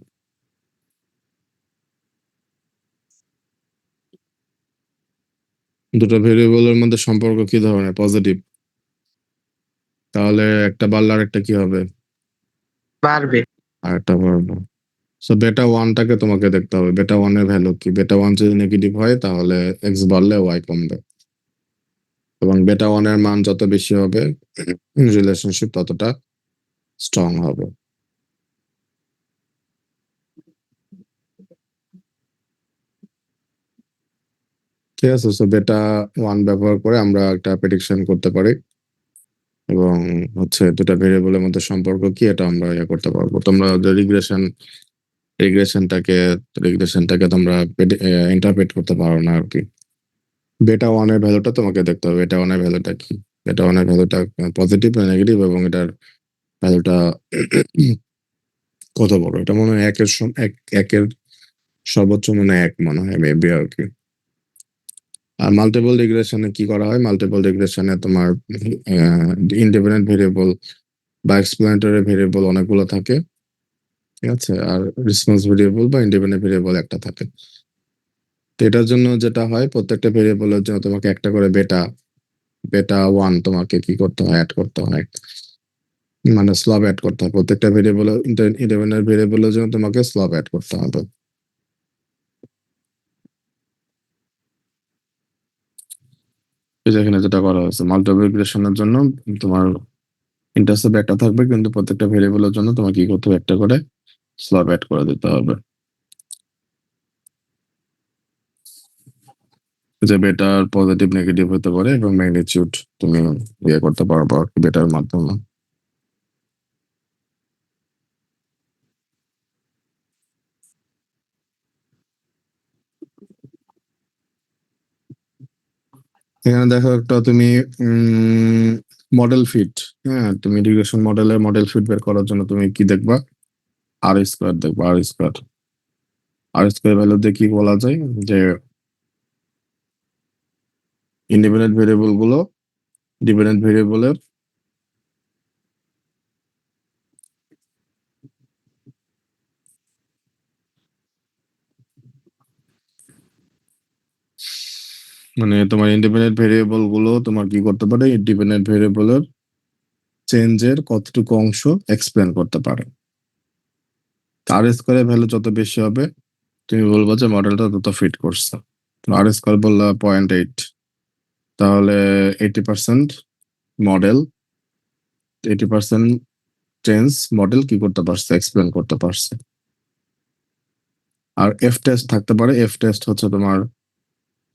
দুটো ভেরিয়েবলের মধ্যে সম্পর্ক কি ধরনের? পজিটিভ। তাহলে একটা বাড়লে আর একটা কি হবে? বাড়বে। আর একটা বাড়বে। সো বেটা ওয়ানটাকে তোমাকে দেখতে হবে, বেটা ওয়ান এর ভ্যালু কি? বেটা ওয়ান যদি নেগেটিভ হয় তাহলে এক্স বাড়লে ওয়াই কমবে এবং বেটা ওয়ান এর মান যত বেশি হবে রিলেশনশিপ ততটা স্ট্রং হবে। ঠিক আছে, সো বেটা ওয়ান ব্যবহার করে আমরা একটা প্রেডিকশন করতে পারি এবং হচ্ছে দুটা ভেরিয়েবলের মধ্যে সম্পর্ক কি এটা আমরা ইয়ে করতে পারবো। তোমরা রিগ্রেশনটাকে তোমরা ইন্টারপ্রেট করতে পারো না আর কি। বেটা ওয়ান এর ভ্যালুটা তোমাকে দেখতে হবে, বেটা ওয়ান এর ভ্যালুটা কি? বেটা ওয়ান এর ভ্যালুটা পজিটিভ না নেগেটিভ এবং এটার ভ্যালুটা কত বড়? এটা মনে হয় একের সর্বোচ্চ মনে হয় এক মনে হয় মেবি আর কি। আর মাল্টিপল রিগ্রেশনে কি করা হয়? মাল্টিপল রিগ্রেশনে তোমার ইন্ডিপেন্ডেন্ট ভেরিয়েবল বা এক্সপ্লেনেটরি ভেরিয়েবল অনেকগুলো থাকে, ঠিক আছে, আর রেসপন্স ভেরিয়েবল বা ইন্ডিপেন্ডেন্ট ভেরিয়েবল একটা থাকে। তো এটার জন্য যেটা হয় প্রত্যেকটা ভেরিয়েবলের জন্য তোমাকে একটা করে বেটা বেটা 1 তোমাকে কি করতে হয়, অ্যাড করতে হয়, মানে স্লব অ্যাড করতে হবে প্রত্যেকটা ভেরিয়েবল, 11 এর ভেরিয়েবলের জন্য তোমাকে স্লব অ্যাড করতে হবে। এই যে এখানে যেটা করা হয়েছে মাল্টিপল রিগ্রেশনের জন্য তোমার ইন্টারসেপ্ট একটা থাকবে, কিন্তু প্রত্যেকটা ভেরিয়েবলের জন্য তোমার কি করতে হবে, একটা করে স্লব অ্যাড করে দিতে হবে। যে বেটার পজিটিভ নেগেটিভ হতে পারে এবং ম্যাগনিটিউড তুমি ইয়ে করতে পারবো বেটার মাধ্যমে। এখানে দেখো একটা তুমি মডেল ফিট, হ্যাঁ তুমি রিগ্রেশন মডেলের মডেল ফিট বের করার জন্য তুমি কি দেখবা, আর স্কোয়ার দেখবা। আর স্কোয়ার ভ্যালু দিয়ে কি বলা যায় যে ইন্ডিপেন্ডেন্ট ভেরিয়েবল গুলো ডিপেন্ডেন্ট ভেরিয়েবলের মানে তোমার ইন্ডিপেন্ডেন্ট ভেরিয়েবল গুলো তোমার কি করতে পারে, ডিপেন্ডেন্ট ভেরিয়েবলের চেঞ্জের কতটুকু অংশ এক্সপ্লেন করতে পারে। আর স্কোয়ারের ভ্যালু যত বেশি হবে তুমি বলবো যে মডেলটা তত ফিট করছে। আর স্কোয়ার বললা 0.8, তাহলে 80% মডেল, 80% চেঞ্জ মডেল কি করতে পারছে, এক্সপ্লেন করতে পারছে। আর এফ টেস্ট থাকতে পারে, এফ টেস্ট হচ্ছে তোমার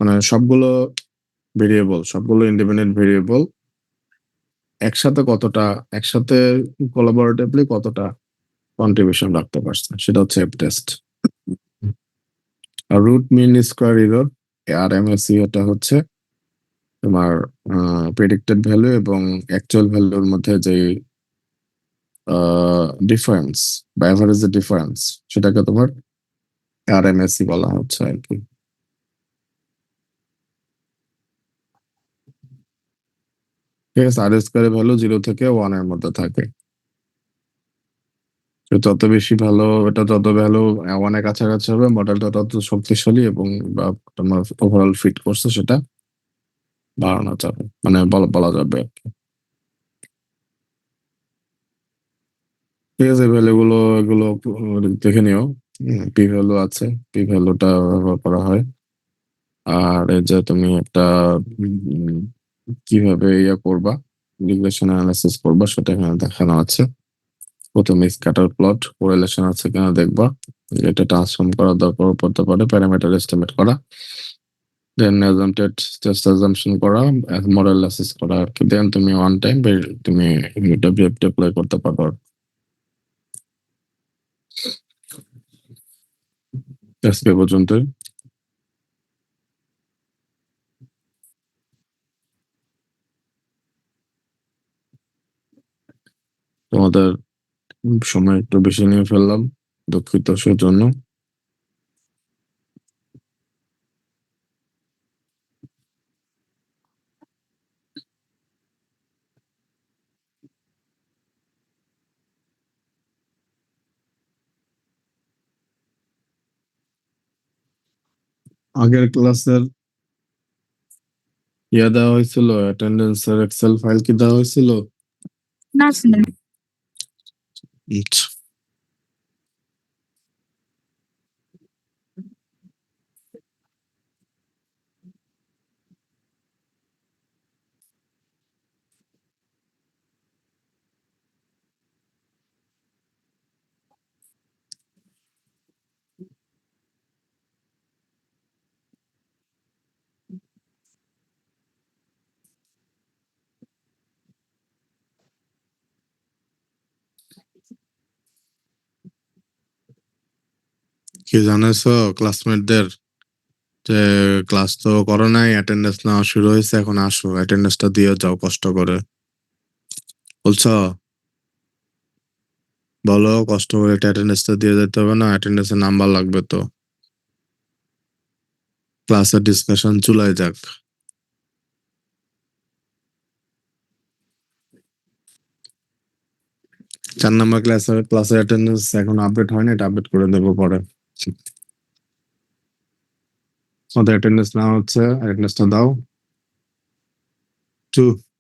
মানে সবগুলো ইন্ডিপেন্ডেন্ট ভেরিয়েবল একসাথে কোলাবোরেটিভলি কতটা কন্ট্রিবিউশন রাখতে পারছে, সেটা হচ্ছে এফ টেস্ট। আর root mean square error, RMSE, এটা হচ্ছে তোমার প্রেডিক্টেড ভ্যালু এবং অ্যাকচুয়াল ভ্যালুর মধ্যে যে ডিফারেন্স বা অ্যাভারেজের ডিফারেন্স, সেটাকে তোমার RMSE বলা হচ্ছে আর কি। ঠিক আছে, আর স্কোয়ারের ভ্যালু 0 থেকে 1 এর মধ্যে থাকে। তো যত বেশি ভালো, এটা যত ভ্যালু 1 এর কাছাকাছি হবে মডেলটা তত শক্তিশালী এবং বা তোমার ওভারঅল ফিট করছে সেটা বাড়ানো যাবে, মানে বলা যাবে আর কি। ঠিক আছে, এগুলো দেখে নিও। পি ভ্যালু আছে, পি ভ্যালুটা ব্যবহার করা হয়। আর এই যে তুমি একটা উম, কিভাবে ইয়ে করবা, রিগ্রেশন অ্যানালাইসিস করবা, সেটা এখানে দেখানো আছে। প্রথমে স্ক্যাটার প্লট কোরিলেশন আছে কিনা দেখবা, এটা ট্রান্সফর্ম করা দরকার পড়তে পারে, প্যারামিটার এস্টিমেট করা, দেন অ্যাজাম্পটেড টেস্ট অ্যাজাম্পশন করা, মডেল অ্যাসেস করা আর কি। দেন তুমি ওয়ান টাইম তুমি এটা ডিপ্লয় করতে পারো। আজকে পর্যন্ত তোমাদের সময় একটু বেশি নিয়ে ফেললাম, দুঃখিত সেজন্য। আগের ক্লাসের ইয়ে দেওয়া হয়েছিল, অ্যাটেন্ডেন্সের এক্সেল ফাইল কি দেওয়া হয়েছিল? না স্যার। আচ্ছা। কি জানাইছো ক্লাসমেটদের যে ক্লাস তো করো নাই, অ্যাটেন্ডেন্স নেওয়া শুরু হয়েছে, এখন আসো অ্যাটেন্ডেন্সটা দিয়ে যাও কষ্ট করে, বলছো? বলো কষ্ট করে অ্যাটেন্ডেন্সটা দিয়ে যেতে হবে না? অ্যাটেন্ডেন্সের নাম্বার লাগবে তো। ক্লাসের ডিসকাশন চুলায় যাক। 4 নাম্বার ক্লাসের অ্যাটেন্ডেন্স এখন আপডেট হয়নি, এটা আপডেট করে দেবো পরে। ওদের অ্যাটেন্ডেন্স না হচ্ছে, অ্যাটেন্ডেন্সটা দাও। 2